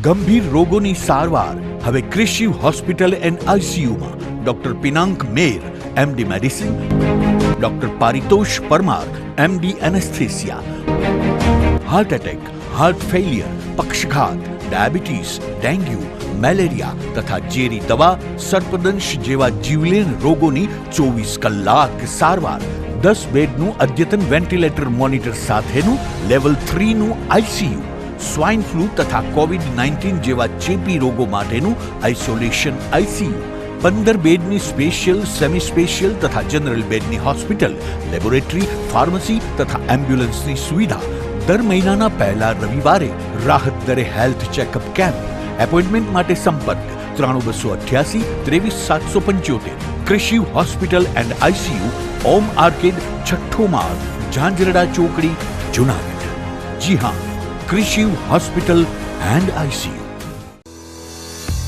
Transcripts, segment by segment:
ગંભીર રોગોની સારવાર હવે કૃષિ હોસ્પિટલ એન્ડ આઈસીયુમાં doctor Pinank Mer, MD medicine, doctor Paritosh Parmar, MD anaesthesia, heart attack, heart failure, પક્ષઘાત, ડાયાબિટીસ, ડેન્ગ્યુ, મેલેરિયા તથા ઝેરી દવા, સર્પદંશ જેવા જીવલેણ રોગોની 24 કલાક સારવાર, 10 બેડનું અદ્યતન વેન્ટિલેટર મોનિટર સાથેનું લેવલ 3નું આઈસીયુ, સ્વાઇન ફ્લૂ તથા કોવિડ-19 જેવા ચેપી રોગો માટેનું આઇસોલેશન આઈસીયુ, 15 બેડની સ્પેશિયલ, સેમી સ્પેશિયલ તથા જનરલ બેડની હોસ્પિટલ, લેબોરેટરી, ફાર્મસી તથા એમ્બ્યુલન્સની સુવિધા, દર મહિનાના પહેલા રવિવારે રાહત દરે હેલ્થ ચેકઅપ કેમ્પ. એપોઇન્ટમેન્ટ માટે સંપર્ક 9288 23775. કૃષિ hospital and ICU, Om arcade, છઠ્ઠો માળ, ઝાંઝરડા ચોકડી, જુનાગઢ. જી હા, કૃષિ હોસ્પિટલ એન્ડ આઈસીયુ.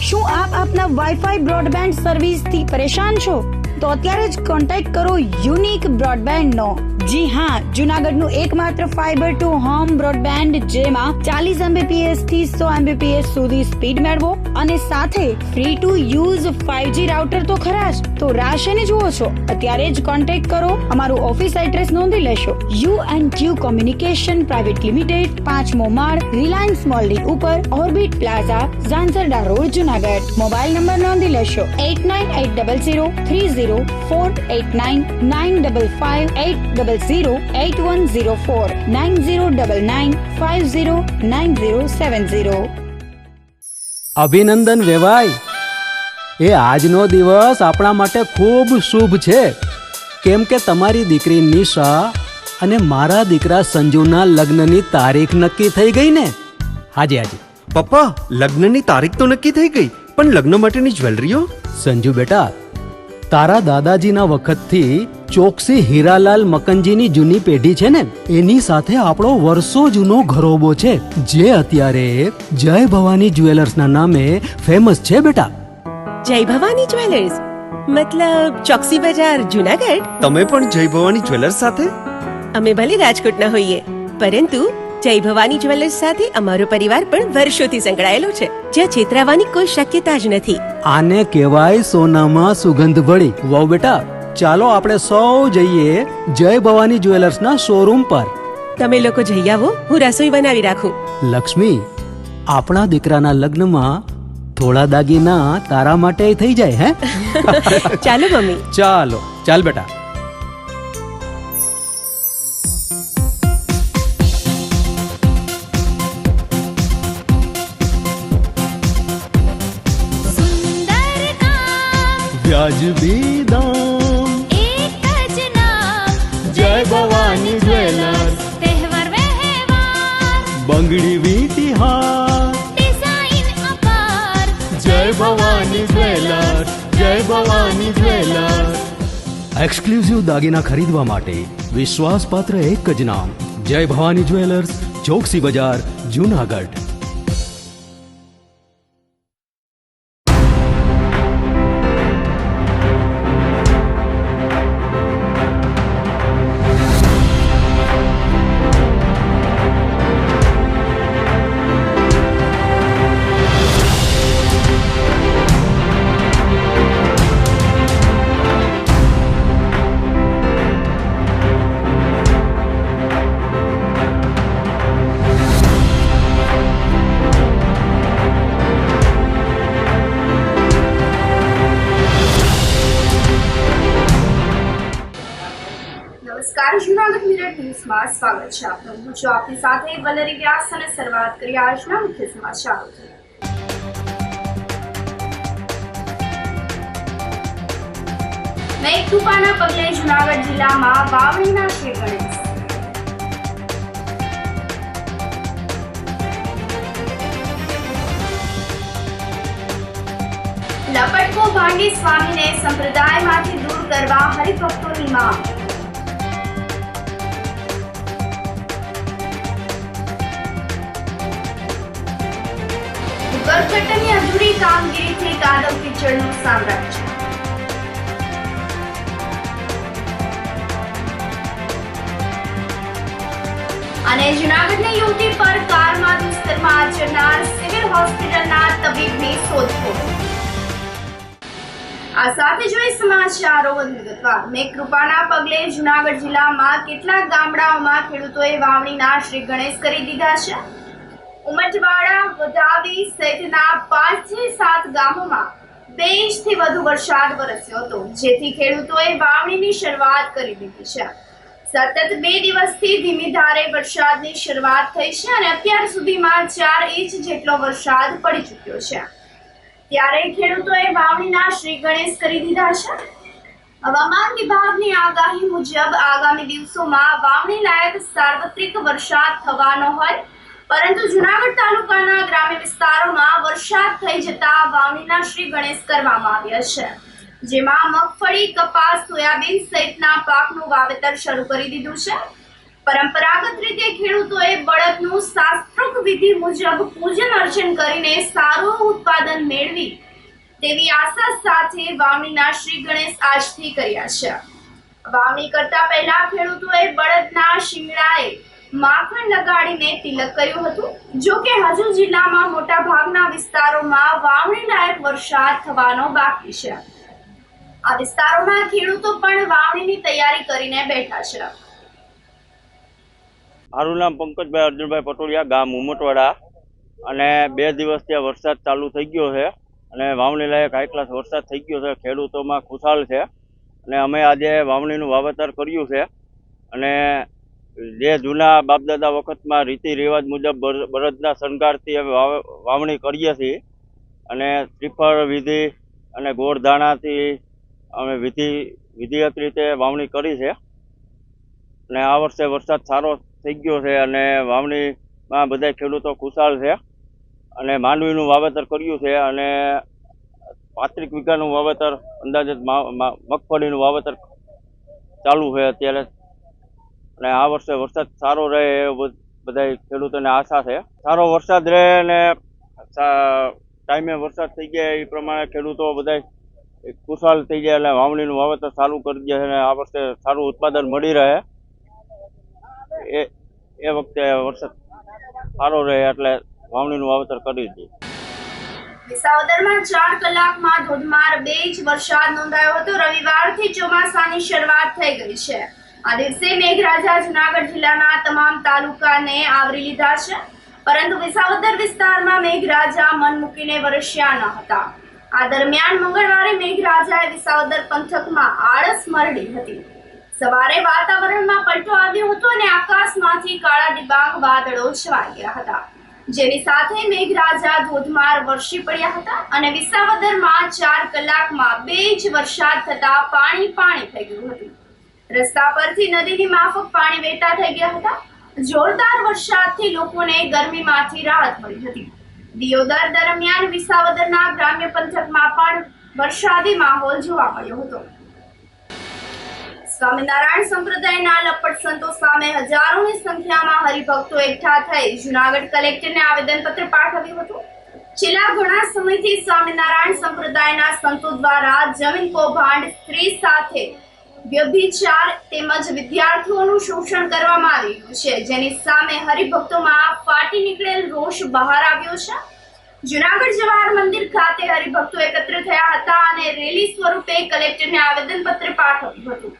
શું આપ આપના વાઈફાઈ બ્રોડબેન્ડ સર્વિસથી પરેશાન છો? તો અત્યારે જ કોન્ટેક્ટ કરો યુનિક બ્રોડબેન્ડ નો. જી હા, જુનાગઢનું એકમાત્ર ફાઈબર ટુ હોમ બ્રોડબેન્ડ, જેમાં 40 Mbps થી 100 Mbps સુધી સ્પીડ મેળવો અને સાથે free to use 5G router તો ખરા જ. તો રાહ શેની જુઓ છો? અત્યારે જ કોન્ટેક્ટ કરો. અમારું ઓફિસ એડ્રેસ નોંધી લેશો. U&Q કોમ્યુનિકેશન પ્રાઇવેટ લિમિટેડ, 5મો માળ, રિલાયન્સ મોલની ઉપર, orbit plaza, Zanzarda road, Junagadh. Mobile number નોંધી લેશો 89800304899558008104 9099509070. અભિનંદન વેવાય. એ આજનો દિવસ આપણા માટે ખૂબ શુભ છે, કેમ કે તમારી દીકરી નિશા અને મારા દીકરા સંજુના લગ્નની તારીખ નક્કી થઈ ગઈ ને. હાજી હાજી પપ્પા, લગ્નની તારીખ તો નક્કી થઈ ગઈ, પણ લગ્ન માટેની જ્વેલરીઓ? સંજુ બેટા, તારા દાદાજીના વખતથી ચોકસી હીરાલાલ મકનજીની જૂની પેઢી છે ને, એની સાથે આપણો વર્ષો જૂનો ઘરોબો છે, જે અત્યારે જય ભવાની જ્વેલર્સના નામે ફેમસ છે બેટા. જય ભવાની જ્વેલર્સ મતલબ ચોકસી બજાર, જુનાગઢ? તમે પણ જય ભવાની જ્વેલર્સ સાથે? અમે ભલે રાજકોટના હોઈએ, પરંતુ જય ભવાની જ્વેલર્સ સાથે અમારો પરિવાર પણ વર્ષોથી સંકળાયેલો છે, જ્યાં છેતરાવાની કોઈ શક્યતા જ નથી. આને કહેવાય સોનામાં સુગંધ ભળી. વાવ બેટા, ચાલો આપણે સૌ જઈએ જય ભવાની જ્વેલર્સના શોરૂમ પર. તમે લોકો જઈ આવો, હું રસોઈ બનાવી રાખું. લક્ષ્મી, આપણા દીકરાના લગ્નમાં થોડા દાગીના તારા માટે થઈ જાય. હે ચાલો મમ્મી. ચાલો ચાલ બેટા. વ્યાજબી દામ, એક જ નામ, જય ભવાની જ્વેલર્સ. તહેવાર વ્યવહાર, બંગડી વીંટી હાર, ડિઝાઇન અપાર, જય ભવાની જ્વેલર્સ, જય ભવાની જ્વેલર્સ. એક્સક્લુઝિવ દાગીના ખરીદવા માટે વિશ્વાસપાત્ર એક જ નામ, જય ભવાની જ્વેલર્સ, ચોકસી બજાર, જુનાગઢ. નમસ્કાર, જુનાગઢ મિરર ન્યૂઝમાં સ્વાગત છે આપનું. હું છું આપની સાથે વલરી વ્યાસ અને શરૂઆત કરી આજના મુખ્ય સમાચારોથી. મેઘદૂતાના પગલે જુનાગઢ જિલ્લામાં વાવણીના છે ગણેશ. લપટકો ભાંડી સ્વામીને સંપ્રદાયમાંથી દૂર કરવા હરિભક્તોની માંગ. ગરઘટની અધૂરી કામગીરીથી કાદવ કીચડનું સામ્રાજ્ય. અને જૂનાગઢની યુવતી પર કારમાં દુષ્કર્મ આચરનાર સિવિલ હોસ્પિટલના તબીબની શોધખોળ. આ સાથે જોઈએ સમાચારો વધુ વિગતવાર. મેઘકૃપાના પગલે જૂનાગઢ જિલ્લામાં કેટલાક ગામડાઓમાં ખેડૂતોએ વાવણીના શ્રી ગણેશ કરી દીધા છે. ઉમટવાડા, વધાવી સહિતના 5 થી 7 ગામોમાં 2 ઇંચથી વધુ વરસાદ વરસ્યો હતો, જેથી ખેડૂતોએ વાવણીની શરૂઆત કરી દીધી છે. સતત 2 દિવસથી ધીમી ધારે વરસાદની શરૂઆત થઈ છે અને અત્યાર સુધીમાં 4 ઇંચ જેટલો વરસાદ પડી ચૂક્યો છે. ત્યારે ખેડૂતોએ વાવણીના શ્રી ગણેશ કરી દીધા છે. હવામાન વિભાગની આગાહી મુજબ આગામી દિવસોમાં વાવણી લાયક સાર્વત્રિક વરસાદ થવાનો હોય, પરંતુ જૂનાગઢ તાલુકાના ગ્રામ્ય વિસ્તારોમાં વરસાદ થઈ જતા વાવણીના શ્રી ગણેશ કરવામાં આવ્યા છે, જેમાં મગફળી, કપાસ, સોયાબીન સહિતના પાકનું વાવેતર શરૂ કરી દીધું છે. પરંપરાગત રીતે ખેડૂતોએ બળદનું શાસ્ત્રોક્ત વિધિ મુજબ પૂજન અર્ચન કરીને સારું ઉત્પાદન મેળવી તેવી આશા સાથે વાવણીના શ્રી ગણેશ આજથી કર્યા છે. વાવણી કરતા પહેલા ખેડૂતોએ બળદના શિંગડાએ માખણ લગાડીને તિલક કર્યું હતું. જો કે હજુ જિલ્લામાં મોટા ભાગના વિસ્તારોમાં વાવણી લાયક વરસાદ થવાનો બાકી છે. આ વિસ્તારોમાં ખેડૂતો પણ વાવણીની તૈયારી કરીને બેઠા છે. મારું નામ પંકજભાઈ અર્જુનભાઈ પટોળિયા, ગામ ઉમટવાડા. અને 2 દિવસથી વરસાદ ચાલુ થઈ ગયો છે અને વાવણી લાયક હાઈ ક્લાસ વરસાદ થઈ ગયો છે. ખેડૂતોમાં ખુશાલ છે અને અમે આજે વાવણીનું વાવેતર કર્યું છે. અને જે જૂના બાપદાદા વખતમાં રીતિ રિવાજ મુજબ બળદના શણગારથી અમે વાવણી કરીએ છીએ અને શ્રીફળ વિધિ અને ગોળ ધાણાથી અમે વિધિવત રીતે વાવણી કરી છે. અને આ વર્ષે વરસાદ સારો થઈ ગયો છે અને વાવણીમાં બધા ખેડૂતો ખુશાલ છે. અને માંડવીનું વાવેતર કર્યું છે અને 35 વીઘાનું વાવેતર, અંદાજે મગફળીનું વાવેતર ચાલુ છે અત્યારે. અને આ વર્ષે વરસાદ સારો રહે એ બધા ખેડૂતોને આશા છે. સારો વરસાદ રહે અને ટાઈમે વરસાદ થઈ ગયા એ પ્રમાણે ખેડૂતો બધા ખુશાલ થઈ જાય એટલે વાવણીનું વાવેતર ચાલુ કરી દે અને આ વર્ષે સારું ઉત્પાદન મળી રહે. એ વખતે વરસાદ સારો રહે એટલે વાવણીનું વાવેતર કરી દઈએ. વિસાવદરમાં 4 કલાકમાં ધોધમાર 2 ઇંચ વરસાદ નોંધાયો હતો. રવિવારથી ચોમાસાની શરૂઆત થઈ ગઈ છે. આ દિવસે મેઘરાજા જૂનાગઢ જિલ્લાના તમામ તાલુકાને આવરી લીધા છે, પરંતુ વિસાવદર વિસ્તારમાં મેઘરાજા મન મૂકીને વરસ્યા ન હતા. આ દરમિયાન મંગળવારે મેઘરાજાએ વિસાવદર પંથકમાં આળસ મરડી હતી. સવારે વાતાવરણમાં પલટો આવ્યો હતો અને આકાશમાંથી કાળા ડિબાંગ વાદળો છવાઈ ગયા હતા, જેની સાથે મેઘરાજા ધોધમાર વરસી પડ્યા હતા અને વિસાવદરમાં 4 કલાકમાં 2 ઇંચ વરસાદ થતા પાણી થઈ ગયું હતું. રસ્તા પરથી નદીની માફક પાણી વહેતા થઈ ગયા હતા. જોરદાર વરસાદથી લોકોને ગરમીમાંથી રાહત મળી હતી. દિયોદર દરમિયાન વિસાવદરના ગ્રામ્ય પંથકમાં પણ વરસાદી માહોલ જોવા મળ્યો હતો. સ્વામિનારાયણ સંપ્રદાયના લપટ સંતો સામે હજારોની સંખ્યામાં હરિભક્તો એકઠા થઈ જૂનાગઢ કલેક્ટરને આવેદનપત્ર પાઠવ્યું હતું. છેલ્લા ઘણા સમયથી સ્વામિનારાયણ સંપ્રદાયના સંતો દ્વારા જમીન કૌભાંડ, સ્ત્રી સાથે વ્યભિચાર તેમજ વિદ્યાર્થીઓનું શોષણ કરવામાં આવી રહ્યું છે, જેની સામે હરિભક્તોમાં ફાટી નીકળેલ રોષ બહાર આવ્યો છે. જૂનાગઢ જવાહર મંદિર ખાતે હરિભક્તો એકત્ર થયા હતા અને રેલી સ્વરૂપે કલેક્ટરને આવેદનપત્ર પાઠવ્યું હતું.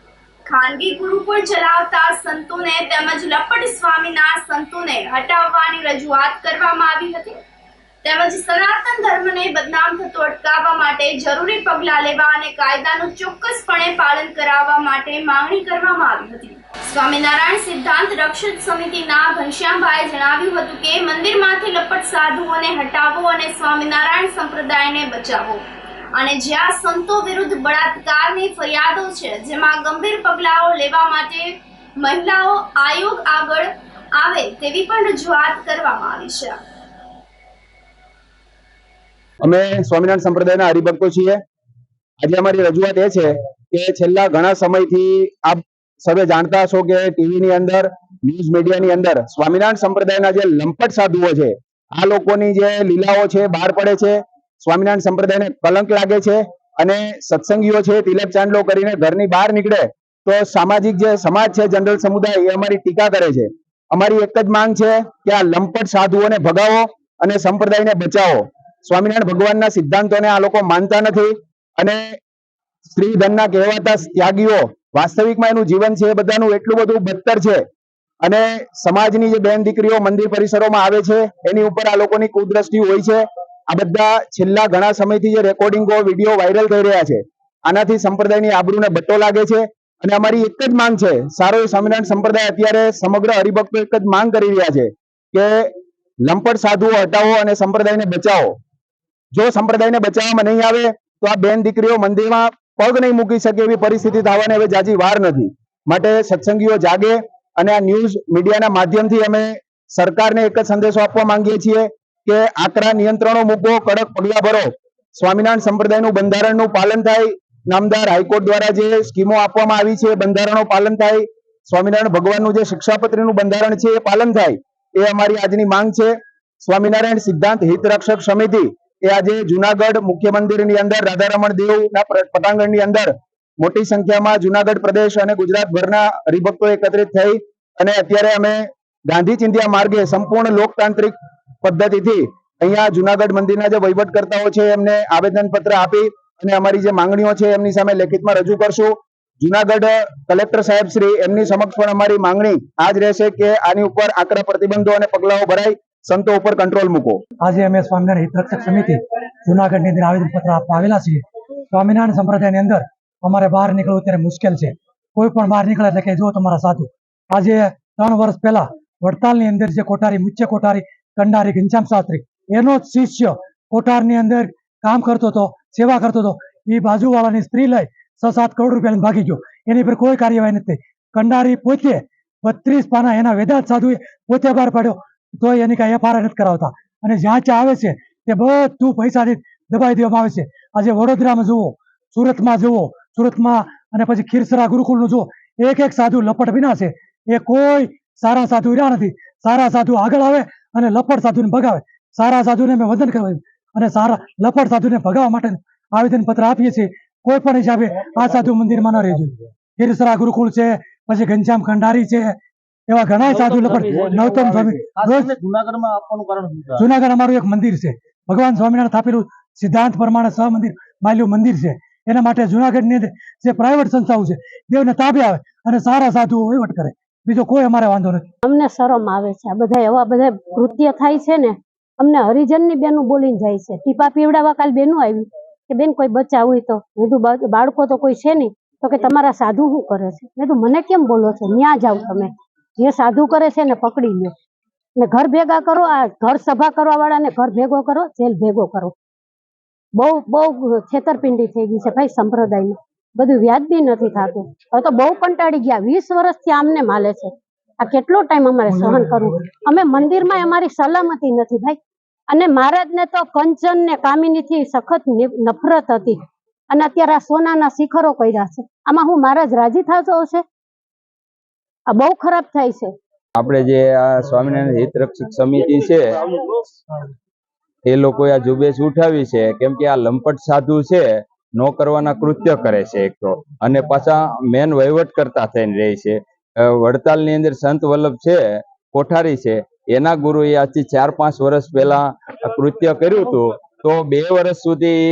ખાનગી ગુરુકુળ ચલાવતા સંતોને તેમજ લપટ સ્વામીના સંતોને હટાવવાની રજૂઆત કરવામાં આવી હતી, તેમજ સનાતન ધર્મને બદનામ થતો અટકાવવા માટે જરૂરી પગલાં લેવા અને કાયદાનું ચોક્કસપણે પાલન કરાવવા માટે માંગણી કરવામાં આવી હતી. સ્વામિનારાયણ સિદ્ધાંત રક્ષક સમિતિના ઘનશ્યામભાઈએ જણાવ્યું હતું કે મંદિરમાંથી લપટ સાધુઓને હટાવો અને સ્વામિનારાયણ સંપ્રદાયને બચાવો. અને જ્યાં સંતો વિરુદ્ધ બળાત્કારની ફરિયાદો છે, જેમાં ગંભીર પગલાઓ લેવા માટે મહિલાઓ આયોગ આગળ આવે તેવી પણ રજૂઆત કરવામાં આવી છે. અમે સ્વામિનારાયણ સંપ્રદાયના હરિભક્તો છીએ. આજે અમારી રજૂઆત એ છે કે છેલ્લા ઘણા સમયથી આપ સર્વે જાણતા છો કે ટીવીની અંદર, ન્યૂઝ મીડિયાની અંદર સ્વામિનારાયણ સંપ્રદાયના જે લંપટ સાધુઓ છે, આ લોકોની જે લીલાઓ છે બહાર પડે છે. સ્વામિનારાયણ સંપ્રદાયને કલંક લાગે છે અને સત્સંગીઓ છે તિલક ચાંદલો કરીને ઘરની બહાર નીકળે તો સામાજિક જે સમાજ છે, જનરલ સમુદાય, એ અમારી ટીકા કરે છે. અમારી એક જ માંગ છે કે આ લંપટ સાધુઓને ભગાવો અને સંપ્રદાયને બચાવો. સ્વામિનારાયણ ભગવાનના સિદ્ધાંતોને આ લોકો માનતા નથી અને સ્ત્રી ધનના કહેવાતા ત્યાગીઓ વાસ્તવિકમાં એનું જીવન છે એ બધાનું એટલું બધું બદતર છે અને સમાજની જે બેન દીકરીઓ મંદિર પરિસરોમાં આવે છે એની ઉપર આ લોકોની કુદ્રષ્ટિ હોય છે. આ બધા છેલ્લા ઘણા સમયથી જે રેકોર્ડિંગો વિડીયો વાયરલ થઈ રહ્યા છે આનાથી સંપ્રદાયની આબરૂને બટ્ટો લાગે છે અને અમારી એક જ માંગ છે. સારો સ્વામિનારાયણ સંપ્રદાય અત્યારે સમગ્ર હરિભક્તો એક જ માંગ કરી રહ્યા છે કે લંપટ સાધુઓ હટાવો અને સંપ્રદાયને બચાવો. જો સંપ્રદાયને બચાવવામાં નહીં આવે તો આ બેન દીકરીઓ મંદિરમાં પગ નહીં મૂકી શકે એવી પરિસ્થિતિ થવાની હવે જાજી વાર નથી. માટે સત્સંગીઓ જાગે અને આ ન્યૂઝ મીડિયાના માધ્યમથી અમે સરકારને એક જ સંદેશો આપવા માંગીએ છીએ કે આકરા નિયંત્રણો મૂકો, કડક પગલા ભરો. સ્વામિનારાયણ સંપ્રદાયનું બંધારણનું પાલન થાય. નામદાર હાઈકોર્ટ દ્વારા જે સ્કીમો આપવામાં આવી છે બંધારણો પાલન થાય. સ્વામિનારાયણ ભગવાનનું જે શિક્ષાપત્રીનું બંધારણ છે એ પાલન થાય એ અમારી આજની માંગ છે. સ્વામિનારાયણ સિદ્ધાંત હિત રક્ષક સમિતિ એ આજે જુનાગઢ મુખ્ય મંદિરની અંદર રાધારમણ દેવના પટાંગણની અંદર મોટી સંખ્યામાં જુનાગઢ પ્રદેશ અને ગુજરાતભરના હરિભક્તો એકત્રિત થઈ અને અત્યારે અમે ગાંધી ચિંધ્યા માર્ગે સંપૂર્ણ લોકતાંત્રિક પદ્ધતિથી અહીંયા જુનાગઢ મંદિરના જે વહીવટકર્તાઓ છે એમને આવેદનપત્ર આપી અને અમારી જે માંગણીઓ છે એમની સામે લેખિતમાં રજૂ કરશું. જુનાગઢ કલેક્ટર સાહેબ શ્રી એમની સમક્ષ પણ અમારી માંગણી આ જ રહેશે કે આની ઉપર આકરા પ્રતિબંધો અને પગલાઓ ભરાય, સંતો ઉપર કંટ્રોલ મૂકો. આજે અમે સ્વામિનારાયણ હિતરક્ષક સમિતિ જુનાગઢની અંદર આવેદનપત્ર આપવા આવેલા છીએ. સ્વામિનારાયણ સંપ્રદાયની અંદર અમારે બહાર નીકળવું ત્યારે મુશ્કેલ છે. કોઈ પણ બહાર નીકળે એટલે કે જો તમારા સાધુ. આજે 3 વર્ષ પહેલા વડતાલની અંદર જે કોઠારી મુખ્ય કોઠારી કંડારી ઘનશ્યામ શાસ્ત્રી એનો જ શિષ્ય કોઠારની અંદર કામ કરતો હતો, સેવા કરતો હતો. એ બાજુવાળાની સ્ત્રી લઈ 6-7 કરોડ રૂપિયા ભાગી ગયો. એની પર કોઈ કાર્યવાહી નથી. કંડારી પોતે 32 પાના એના વેદાંત સાધુએ પોતે બહાર પાડ્યો તો એની કાંઈ FIR નથી કરાવતા અને જ્યાં ત્યાં આવે છે તે બધું પૈસાથી દબાઈ દેવામાં આવે છે. આજે વડોદરામાં જુઓ, સુરતમાં જુઓ, સુરતમાં અને પછી ખીરસરા ગુરુકુળનું જુઓ, એક સાધુ લપટ વિના છે. એ કોઈ સારા સાધુ રહ્યા નથી. સારા સાધુ આગળ આવે અને લપટ સાધુને ભગાવે. સારા સાધુને મેં વંદન કરાવ્યું અને સારા લપટ સાધુને ભગાવવા માટે આવેદન પત્ર આપીએ છીએ. કોઈ પણ હિસાબે આ સાધુ મંદિરમાં ન રહેવું જોઈએ. ખીરસરા ગુરુકુળ છે, પછી ઘનશ્યામ ખંડારી છે, એવા ઘણા સાધુ લપટ. નવતમ સ્વામી જુનાગઢમાં આપવાનું કારણ જુનાગઢ અમારું એક મંદિર છે. ભગવાન સ્વામિનારાયણ સ્થાપેલું સિદ્ધાંત પ્રમાણે મંદિર માલ્યું મંદિર છે. એના માટે જુનાગઢની અંદર જે પ્રાઇવેટ સંસ્થાઓ છે દેવને તાબે આવે અને સારા સાધુઓ વહીવટ કરે. બીજો કોઈ અમારે વાંધો નથી. અમને શરમ આવે છે. આ બધા એવા બધા કૃત્ય થાય છે ને, અમને હરિજનની બેનું બોલીને જાય છે. ટીપા પીવડાવવા કાલ બેનું આવી કે બેન કોઈ બચ્ચા હોય તો મેં કીધું બાળકો તો કોઈ છે નહીં. તો કે તમારા સાધુ શું કરે છે? મેં કીધું મને કેમ બોલો છો? ન્યા જાઓ તમે, જે સાધુ કરે છે ને પકડી લો ને ઘર ભેગા કરો. આ ઘર સભા કરવા વાળાને ઘર ભેગો કરો, જેલ ભેગો કરો. બહુ છેતરપિંડી થઈ ગઈ છે ભાઈ સંપ્રદાયની. બધું વ્યાજબી નથી થતું. હવે તો બહુ કંટાળી ગયા. 20 વર્ષથી આમને માલે છે. આ કેટલો ટાઈમ અમારે સહન કરવું? અમે મંદિરમાં અમારી સલામતી નથી ભાઈ. અને મહારાજને તો કંચન ને કામિનીથી સખત નફરત હતી અને અત્યારે આ સોનાના શિખરો કર્યા છે. આમાં હું મહારાજ રાજી થતો હશે? આ બહુ ખરાબ થાય છે. આપણે જે આ સ્વામિનારાયણ હિત રક્ષક સમિતિ છે એ લોકોએ આ ઝુંબેશ ઉઠાવી છે કેમ કે આ લંપટ સાધુ છે નો કરવાના કૃત્ય કરે છે એક તો, અને પાછા મેન વહીવટ કરતા થઈને રહે છે. વડતાલની અંદર સંત વલ્લભ છે કોઠારી છે, એના ગુરુએ આજથી 4-5 વર્ષ પહેલા કૃત્ય કર્યું હતું તો 2 વર્ષ સુધી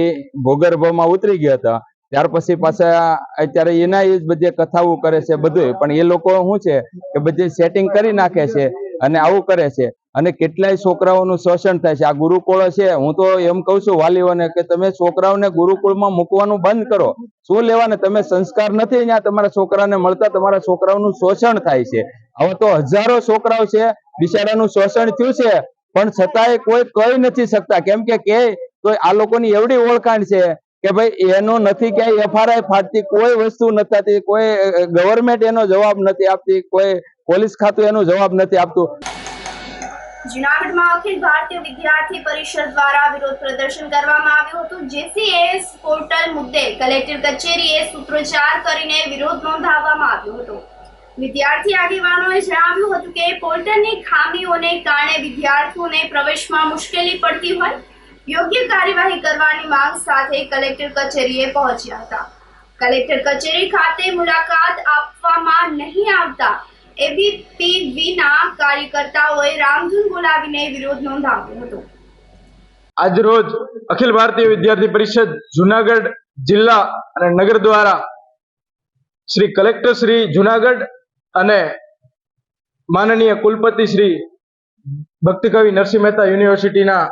ભૂગર્ભમાં ઉતરી ગયા હતા. ત્યાર પછી પાછા અત્યારે એના જ બધી કથાઓ કરે છે બધું. પણ એ લોકો શું છે કે બધી સેટિંગ કરી નાખે છે અને આવું કરે છે અને કેટલાય છોકરાઓનું શોષણ થાય છે. આ ગુરુકુળ છે, હું તો એમ કહું છું વાલીઓને કે તમે છોકરાઓને ગુરુકુળમાં મૂકવાનું બંધ કરો. શું લેવાને? તમે સંસ્કાર નથી અહીંયા તમારા છોકરાને મળતા, તમારા છોકરાઓનું શોષણ થાય છે. હવે તો હજારો છોકરાઓ છે બિચારાનું શોષણ થયું છે પણ છતાંય કોઈ કહી નથી શકતા. કેમ કે તો આ લોકોની એવડી ઓળખાણ છે કે ભાઈ એનો નથી ક્યાંય FIR ફાટતી, કોઈ વસ્તુ નથી થતી, કોઈ ગવર્મેન્ટ એનો જવાબ નથી આપતી, કોઈ પોલીસ ખાતું એનો જવાબ નથી આપતું. જૂનાગઢમાં અખિલ ભારતીય વિદ્યાર્થી પરિષદ દ્વારા વિરોધ પ્રદર્શન કરવામાં આવ્યું હતું. JCS પોર્ટલ મુદ્દે કલેક્ટર કચેરીએ સૂત્રોચ્ચાર કરીને વિરોધ નોંધાવવામાં આવ્યો હતો. વિદ્યાર્થી આગેવાનોએ જણાવ્યું હતું કે પોર્ટલની ખામીઓને કારણે વિદ્યાર્થીઓને પ્રવેશમાં મુશ્કેલી પડતી હોય, યોગ્ય કાર્યવાહી કરવાની માંગ સાથે કલેક્ટર કચેરીએ પહોંચ્યા હતા. કલેક્ટર કચેરી ખાતે મુલાકાત આપવામાં નહીં આવતા ABPVના કાર્યકર્તાઓએ રામધૂન બોલાવીને વિરોધ નોંધાવ્યો હતો. આજરોજ અખિલ ભારતીય વિદ્યાર્થી પરિષદ જુનાગઢ જિલ્લા અને નગર દ્વારા શ્રી કલેક્ટર શ્રી જુનાગઢ અને માનનીય કુલપતિ શ્રી ભક્તિકવિ નરસિંહ મહેતા યુનિવર્સિટીના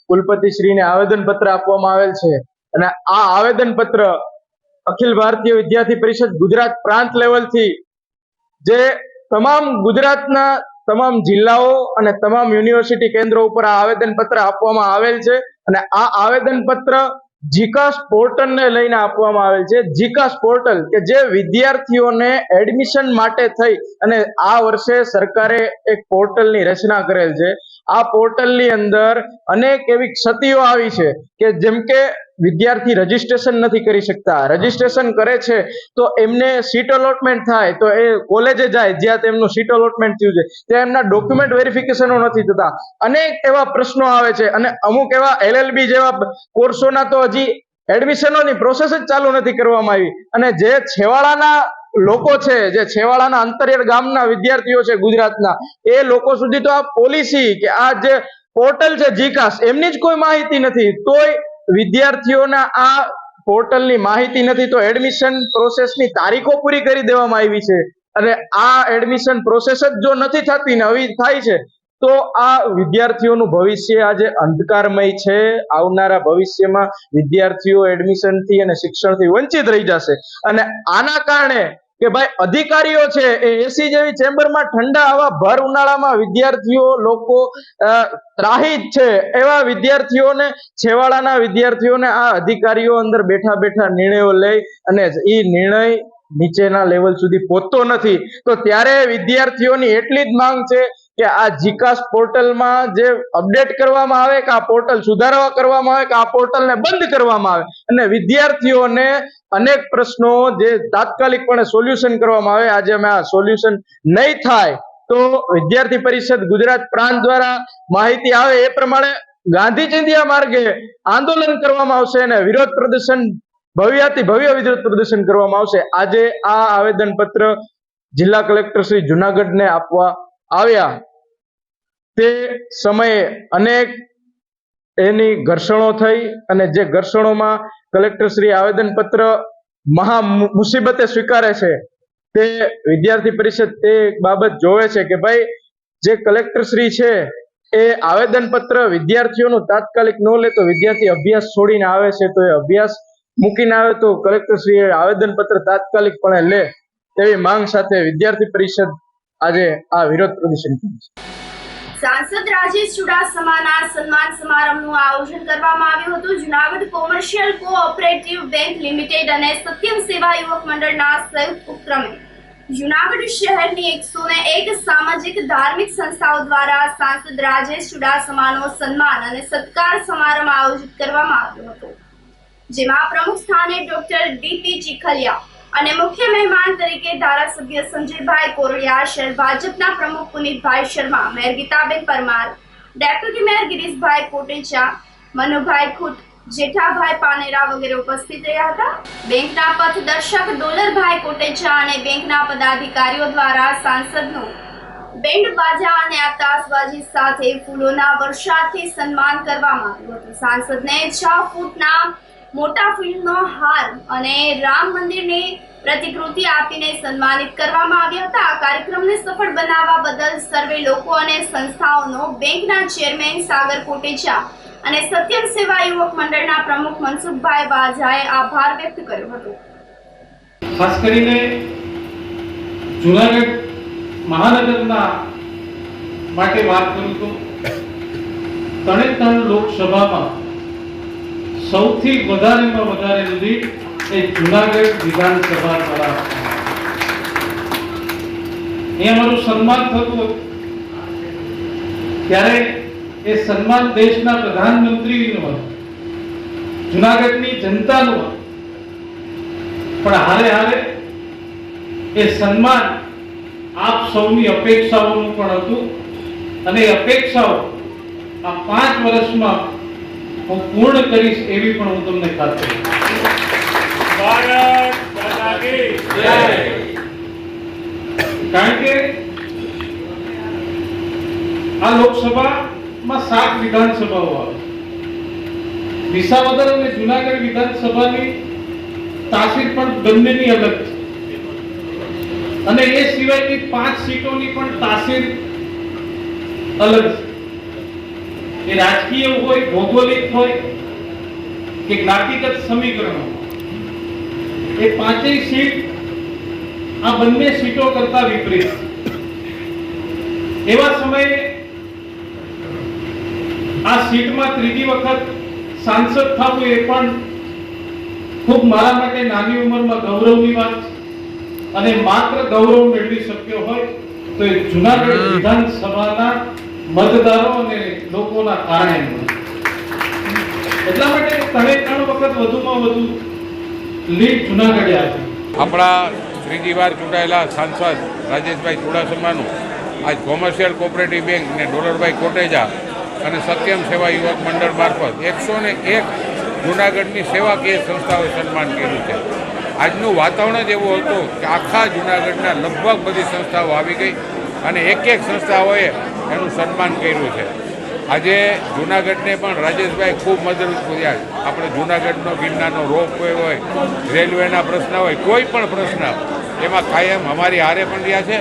કુલપતિ શ્રીને આવેદન પત્ર આપવામાં આવેલ છે અને આ આવેદન પત્ર અખિલ ભારતીય વિદ્યાર્થી પરિષદ ગુજરાત પ્રાંત લેવલથી જે તમામ ગુજરાતના તમામ જિલ્લાઓ અને તમામ યુનિવર્સિટી કેન્દ્રો ઉપર આ આવેદન પત્ર આપવામાં આવેલ છે અને આ આવેદન પત્ર જીકાસ પોર્ટલને લઈને આપવામાં આવેલ છે. જીકાસ પોર્ટલ કે જે વિદ્યાર્થીઓને એડમિશન માટે થઈ અને આ વર્ષે સરકારે એક પોર્ટલની રચના કરેલ છે. આ પોર્ટલની અંદર અનેક એવી ક્ષતિઓ આવી છે કે જેમ કે વિદ્યાર્થી રજીસ્ટ્રેશન નથી કરી શકતા. રજીસ્ટ્રેશન કરે છે તો એમને સીટ અલોટમેન્ટ થાય તો એ કોલેજે જાય જ્યાં તેમનું સીટ અલોટમેન્ટ થયું છે ત્યાં એમના ડોક્યુમેન્ટ વેરિફિકેશનો નથી થતા. અનેક એવા પ્રશ્નો આવે છે અને અમુક એવા LLB જેવા કોર્સોના તો હજી એડમિશનોની પ્રોસેસ જ ચાલુ નથી કરવામાં આવી. અને જે છેવાડાના લોકો છે, જે છેવાડાના અંતરિયાળ ગામના વિદ્યાર્થીઓ છે ગુજરાતના, એ લોકો સુધી તો આ પોલિસી કે આ જે પોર્ટલ છે જીકાસ એમની જ કોઈ માહિતી નથી. તોય વિદ્યાર્થીઓના આ પોર્ટલની માહિતી નથી તો એડમિશન પ્રોસેસની તારીખો પૂરી કરી દેવામાં આવી છે અને આ એડમિશન પ્રોસેસ જ જો નથી થતી ને આવી થાય છે તો આ વિદ્યાર્થીઓનું ભવિષ્ય આજે અંધકારમય છે. આવનારા ભવિષ્યમાં વિદ્યાર્થીઓ એડમિશનથી અને શિક્ષણથી વંચિત રહી જશે અને આના કારણે કે ભાઈ અધિકારીઓ છે એ એસી જેવી ચેમ્બરમાં ઠંડા આવા ભર ઉનાળામાં વિદ્યાર્થીઓ લોકો ત્રાહિત છે એવા વિદ્યાર્થીઓને, છેવાડાના વિદ્યાર્થીઓને આ અધિકારીઓ અંદર બેઠા બેઠા નિર્ણયો લે અને એ નિર્ણય નીચેના લેવલ સુધી પહોંચતો નથી. તો ત્યારે વિદ્યાર્થીઓની એટલી જ માંગ છે કે આ જીકાસ પોર્ટલમાં જે અપડેટ કરવામાં આવે, કે આ પોર્ટલ સુધારવા કરવામાં આવે, કે આ પોર્ટલને બંધ કરવામાં આવે અને વિદ્યાર્થીઓને અનેક પ્રશ્નો જે તાત્કાલિકપણે સોલ્યુશન કરવામાં આવે. આજે અમે આ સોલ્યુશન નહીં થાય તો વિદ્યાર્થી પરિષદ ગુજરાત પ્રાંત દ્વારા માહિતી આવે એ પ્રમાણે ગાંધી ચિંધ્યા માર્ગે આંદોલન કરવામાં આવશે અને વિરોધ પ્રદર્શન ભવ્યાતિ ભવ્ય વિરોધ પ્રદર્શન કરવામાં આવશે. આજે આ આવેદન પત્ર જિલ્લા કલેક્ટર શ્રી જુનાગઢને આપવા આવ્યા તે સમયે અનેક એની ઘર્ષણો થઈ અને જે ઘર્ષણોમાં કલેક્ટર શ્રી આવેદન પત્ર મહા મુસીબતે સ્વીકારે છે તે વિદ્યાર્થી પરિષદ તે બાબત જોવે છે કે ભાઈ જે કલેક્ટર શ્રી છે એ આવેદન પત્ર વિદ્યાર્થીઓનું તાત્કાલિક ન લે તો વિદ્યાર્થી અભ્યાસ છોડીને આવે છે તો એ અભ્યાસ મૂકીને આવે તો કલેક્ટર શ્રી આવેદન પત્ર તાત્કાલિકપણે લે તેવી માંગ સાથે વિદ્યાર્થી પરિષદ આજે આ વિરોધ પ્રદર્શન કર્યું છે. સાંસદ રાજેશ ચુડાસમાના સન્માન સમારંભનું આયોજન કરવામાં આવ્યું હતું. Junagadh commercial cooperative bank limited અને સત્યમ સેવા યુવક મંડળના સંયુક્ત ઉપક્રમે જુનાગઢ શહેરની 101 સામાજિક ધાર્મિક સંસ્થાઓ દ્વારા સાંસદ રાજેશ ચુડાસમાનો સન્માન અને સત્કાર સમારંભ આયોજિત કરવામાં આવ્યો હતો, જેમાં પ્રમુખ સ્થાને ડોક્ટર ડીપી ચીખલિયા અને મુખ્ય મહેમાન તરીકે ધારાસભ્ય સંજયભાઈ કોરડિયા, શહેર ભાજપના પ્રમુખ Punitbhai Sharma, mayor Gitaben Parmar, deputy mayor Girishbhai Kotecha, Manubhai Khut, Jethabhai Panera વગેરે ઉપસ્થિત રહ્યા હતા. બેંકના પથદર્શક ડોલરભાઈ કોટેચા અને બેંકના પદાધિકારીઓ દ્વારા સાંસદનું બેન્ડ બાજા અને આતશબાજી સાથે ફૂલોના વર્ષાથી સન્માન કરવામાં આવ્યું હતું. સાંસદને 6 ફૂટના મોટા ફૂલનો હાર અને રામ મંદિરની પ્રતિકૃતિ આપીને સન્માનિત કરવામાં આવ્યા હતા. આ કાર્યક્રમને સફળ બનાવવા બદલ સર્વે લોકો અને સંસ્થાઓનો બેંકના ચેરમેન સાગર કોટેચા અને સત્યમ સેવા યુવક મંડળના પ્રમુખ મનસુખભાઈ વાજાએ આભાર વ્યક્ત કર્યો હતો. ખાસ કરીને જુનાગઢ મહાનગરના માટે વાત કરું તો 3 લોકસભામાં સૌથી વધારેમાં વધારે લીડ એ જુનાગઢ વિધાનસભા દ્વારા એ અમારું સન્માન થતું હતું ત્યારે એ સન્માન દેશના પ્રધાનમંત્રીનું હતું, જુનાગઢની જનતાનું હતું, પણ હારે હારે એ સન્માન આપ સૌની અપેક્ષાઓનું પણ હતું અને એ અપેક્ષાઓ આ 5 વર્ષમાં હું પૂર્ણ કરીશ એવી પણ હું તમને ખાતરી આપું. ભારત માતા કી જય. કારણ કે આ લોકસભામાં 7 વિધાનસભાઓ આવે વિસાવદર અને જુનાગઢ વિધાનસભાની તાસીર પણ બંનેની અલગ છે અને એ સિવાયની 5 સીટોની પણ તાસીર અલગ છે. એ રાજકીય હોય, ભૌગોલિક હોય કે જ્ઞાતિગત સમીકરણો, એ 5 સીટ આ બંને સીટો કરતા વિપરીત. એવા સમયે આ સીટમાં ત્રીજી વખત સાંસદ થવું એ પણ ખૂબ મારા માટે નાની ઉંમરમાં ગૌરવની વાત છે અને માત્ર ગૌરવ મેળવી શક્યો હોય તો એ જુનાગઢ વિધાનસભાના મતદારો અને લોકોના કારણે. એટલા માટે 3 વખત વધુમાં વધુ લીડ જુનાગઢે આપી. આપણા ત્રીજી વાર ચૂંટાયેલા સાંસદ રાજેશભાઈ ચુડાસમાનું આજ કોમર્શિયલ કોઓપરેટિવ બેંક ને ડોલરભાઈ કોટેજા અને સત્યમ સેવા યુવક મંડળ મારફત 101 જૂનાગઢની સેવાકીય સંસ્થાઓએ સન્માન કર્યું છે. આજનું વાતાવરણ જ એવું હતું કે આખા જૂનાગઢના લગભગ બધી સંસ્થાઓ આવી ગઈ અને એક સંસ્થાઓએ એનું સન્માન કર્યું છે. આજે જૂનાગઢને પણ રાજેશભાઈ ખૂબ મદદરૂપ કર્યા. આપણે જૂનાગઢનો ગિરનારનો રોપવે હોય, રેલવેના પ્રશ્ન હોય, કોઈ પણ પ્રશ્ન એમાં કાયમ અમારી હારે પણ રહ્યા છે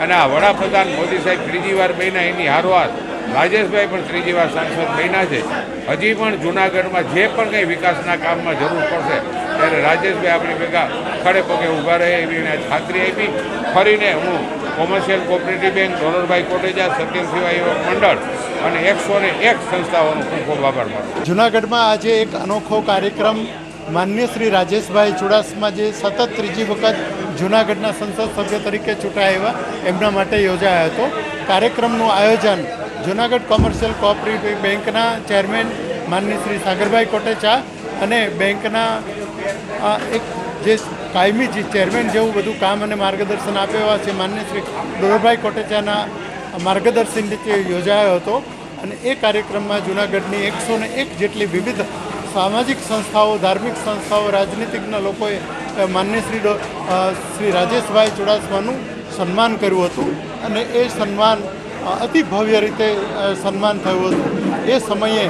અને આ વડાપ્રધાન મોદી સાહેબ ત્રીજી વાર બન્યા એની હારવાર રાજેશભાઈ પણ ત્રીજી વાર સાંસદ બન્યા છે. હજી પણ જૂનાગઢમાં જે પણ કંઈ વિકાસના કામમાં જરૂર પડશે ત્યારે રાજેશભાઈ આપણી ભેગા ખડે પગે ઊભા રહે એવી એને ખાતરી આપી. ફરીને હું commercial cooperative bank, Dollarbhai Koteja, Satyam Seva Yuvak મંડળ અને 101 સંસ્થાઓનો ખૂબ ખૂબ આભાર માનું. જૂનાગઢમાં આજે એક અનોખો કાર્યક્રમ માનનીય શ્રી રાજેશભાઈ ચુડાસમા જે સતત ત્રીજી વખત જૂનાગઢના સંસદ સભ્ય તરીકે ચૂંટાયા એમના માટે યોજાયો હતો. કાર્યક્રમનું આયોજન જૂનાગઢ કોમર્શિયલ કોઓપરેટિવ બેંકના ચેરમેન માનનીય શ્રી સાગરભાઈ કોટેચા અને બેંકના એક જે કાયમી જે ચેરમેન જેવું બધું કામ અને માર્ગદર્શન આપે એવા છે માનનીય શ્રી ડોલરભાઈ કોટેચાના માર્ગદર્શન નીચે યોજાયો હતો. અને એ કાર્યક્રમમાં જૂનાગઢની 101 જેટલી વિવિધ સામાજિક સંસ્થાઓ, ધાર્મિક સંસ્થાઓ, રાજનીતિજ્ઞ લોકોએ માનનીય શ્રી રાજેશભાઈ ચુડાસમાનું સન્માન કર્યું હતું અને એ સન્માન અતિ ભવ્ય રીતે સન્માન થયું હતું. એ સમયે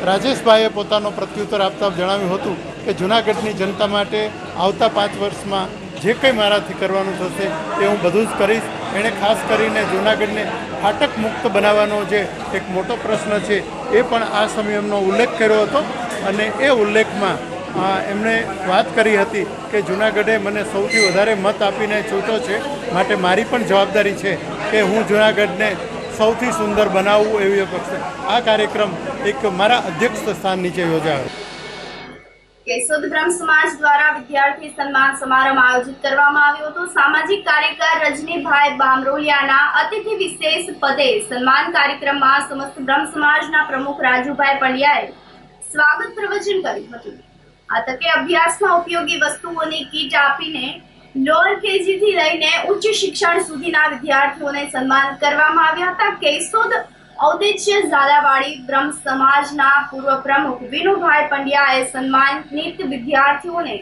રાજેશભાઈએ પોતાનો પ્રત્યુત્તર આપતા જણાવ્યું હતું કે જૂનાગઢની જનતા માટે આવતા 5 વર્ષમાં જે કંઈ મારાથી કરવાનું થશે એ હું બધું જ કરીશ. એણે ખાસ કરીને જૂનાગઢને ફાટક મુક્ત બનાવવાનો જે એક મોટો પ્રશ્ન છે એ પણ આ સમયનો ઉલ્લેખ કર્યો હતો અને એ ઉલ્લેખમાં એમણે વાત કરી હતી કે જૂનાગઢે મને સૌથી વધારે મત આપીને ચૂંટ્યો છે, માટે મારી પણ જવાબદારી છે કે હું જૂનાગઢને સૌથી સુંદર બનાવવું એવી અપેક્ષા. આ કાર્યક્રમ એક મારા અધ્યક્ષ સ્થાન નીચે યોજાયો. કેશોદ બ્રહ્મ સમાજ દ્વારા વિદ્યાર્થી સન્માન સમારંભ આયોજિત કરવામાં આવ્યો હતો. સામાજિક કાર્યકર રજનીભાઈ બામરોલિયાના અતિથિ વિશેષ પદે સન્માન કાર્યક્રમમાં સમસ્ત બ્રહ્મ સમાજના પ્રમુખ રાજુભાઈ પંડ્યાએ સ્વાગત પ્રવચન કર્યું હતું. આ તકે અભ્યાસમાં ઉપયોગી વસ્તુઓની કીટ આપીને લોઅર કેજી થી લઈને ઉચ્ચ શિક્ષણ સુધીના વિદ્યાર્થીઓને સન્માન કરવામાં આવ્યા હતા. કેશોદ ઔદેશ્ય ઝાલાવાડી બ્રહ્મ સમાજના પૂર્વ પ્રમુખ વિનુભાઈ પંડ્યાએ સન્માનિત વિદ્યાર્થીઓને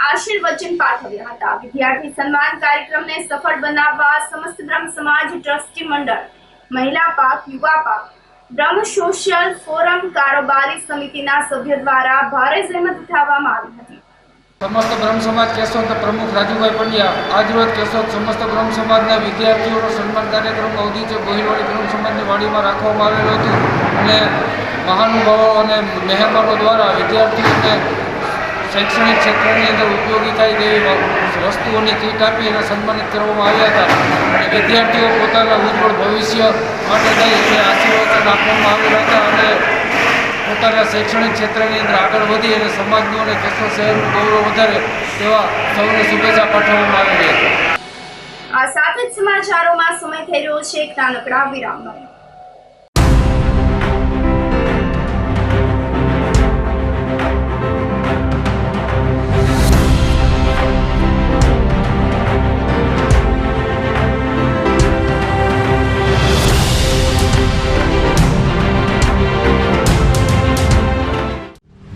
આશીર્વચન પાઠવ્યા હતા. વિદ્યાર્થી સન્માન કાર્યક્રમને સફળ બનાવવા સમસ્ત બ્રહ્મ સમાજ ટ્રસ્ટી મંડળ, મહિલા પાક, યુવા પાક, બ્રહ્મ સોશિયલ ફોરમ કારોબારી સમિતિના સભ્યો દ્વારા ભારે જહેમત ઉઠાવવામાં આવી હતી. સમસ્ત બ્રહ્મ સમાજ કેશોદ પ્રમુખ રાજુભાઈ પંડ્યા આજરોજ કેશોદ સમસ્ત બ્રહ્મ સમાજના વિદ્યાર્થીઓનો સન્માન કાર્યક્રમ ઔદિત્ય ગોહિલવાડી બ્રહ્મ સમાજની વાડીમાં રાખવામાં આવેલો હતો અને મહાનુભાવો અને મહેમાનો દ્વારા વિદ્યાર્થીઓને શૈક્ષણિક ક્ષેત્રની અંદર ઉપયોગી થાય તેવી વસ્તુઓની કીટ આપી અને સન્માનિત કરવામાં આવ્યા હતા અને વિદ્યાર્થીઓ પોતાના ઉજ્જવળ ભવિષ્ય માટે થઈ તે આશીર્વાદ આપવામાં આવેલા હતા અને પોતાના શૈક્ષણિક ક્ષેત્રની અંદર આગળ વધી અને સમાજનું અને કેશોદ શહેરનું ગૌરવ વધારે તેવા સૌને શુભેચ્છા પાઠવવામાં આવી હતી. આ સાથે જ સમાચારોમાં સમય થઈ રહ્યો છે એક નાનકડા વિરામનો.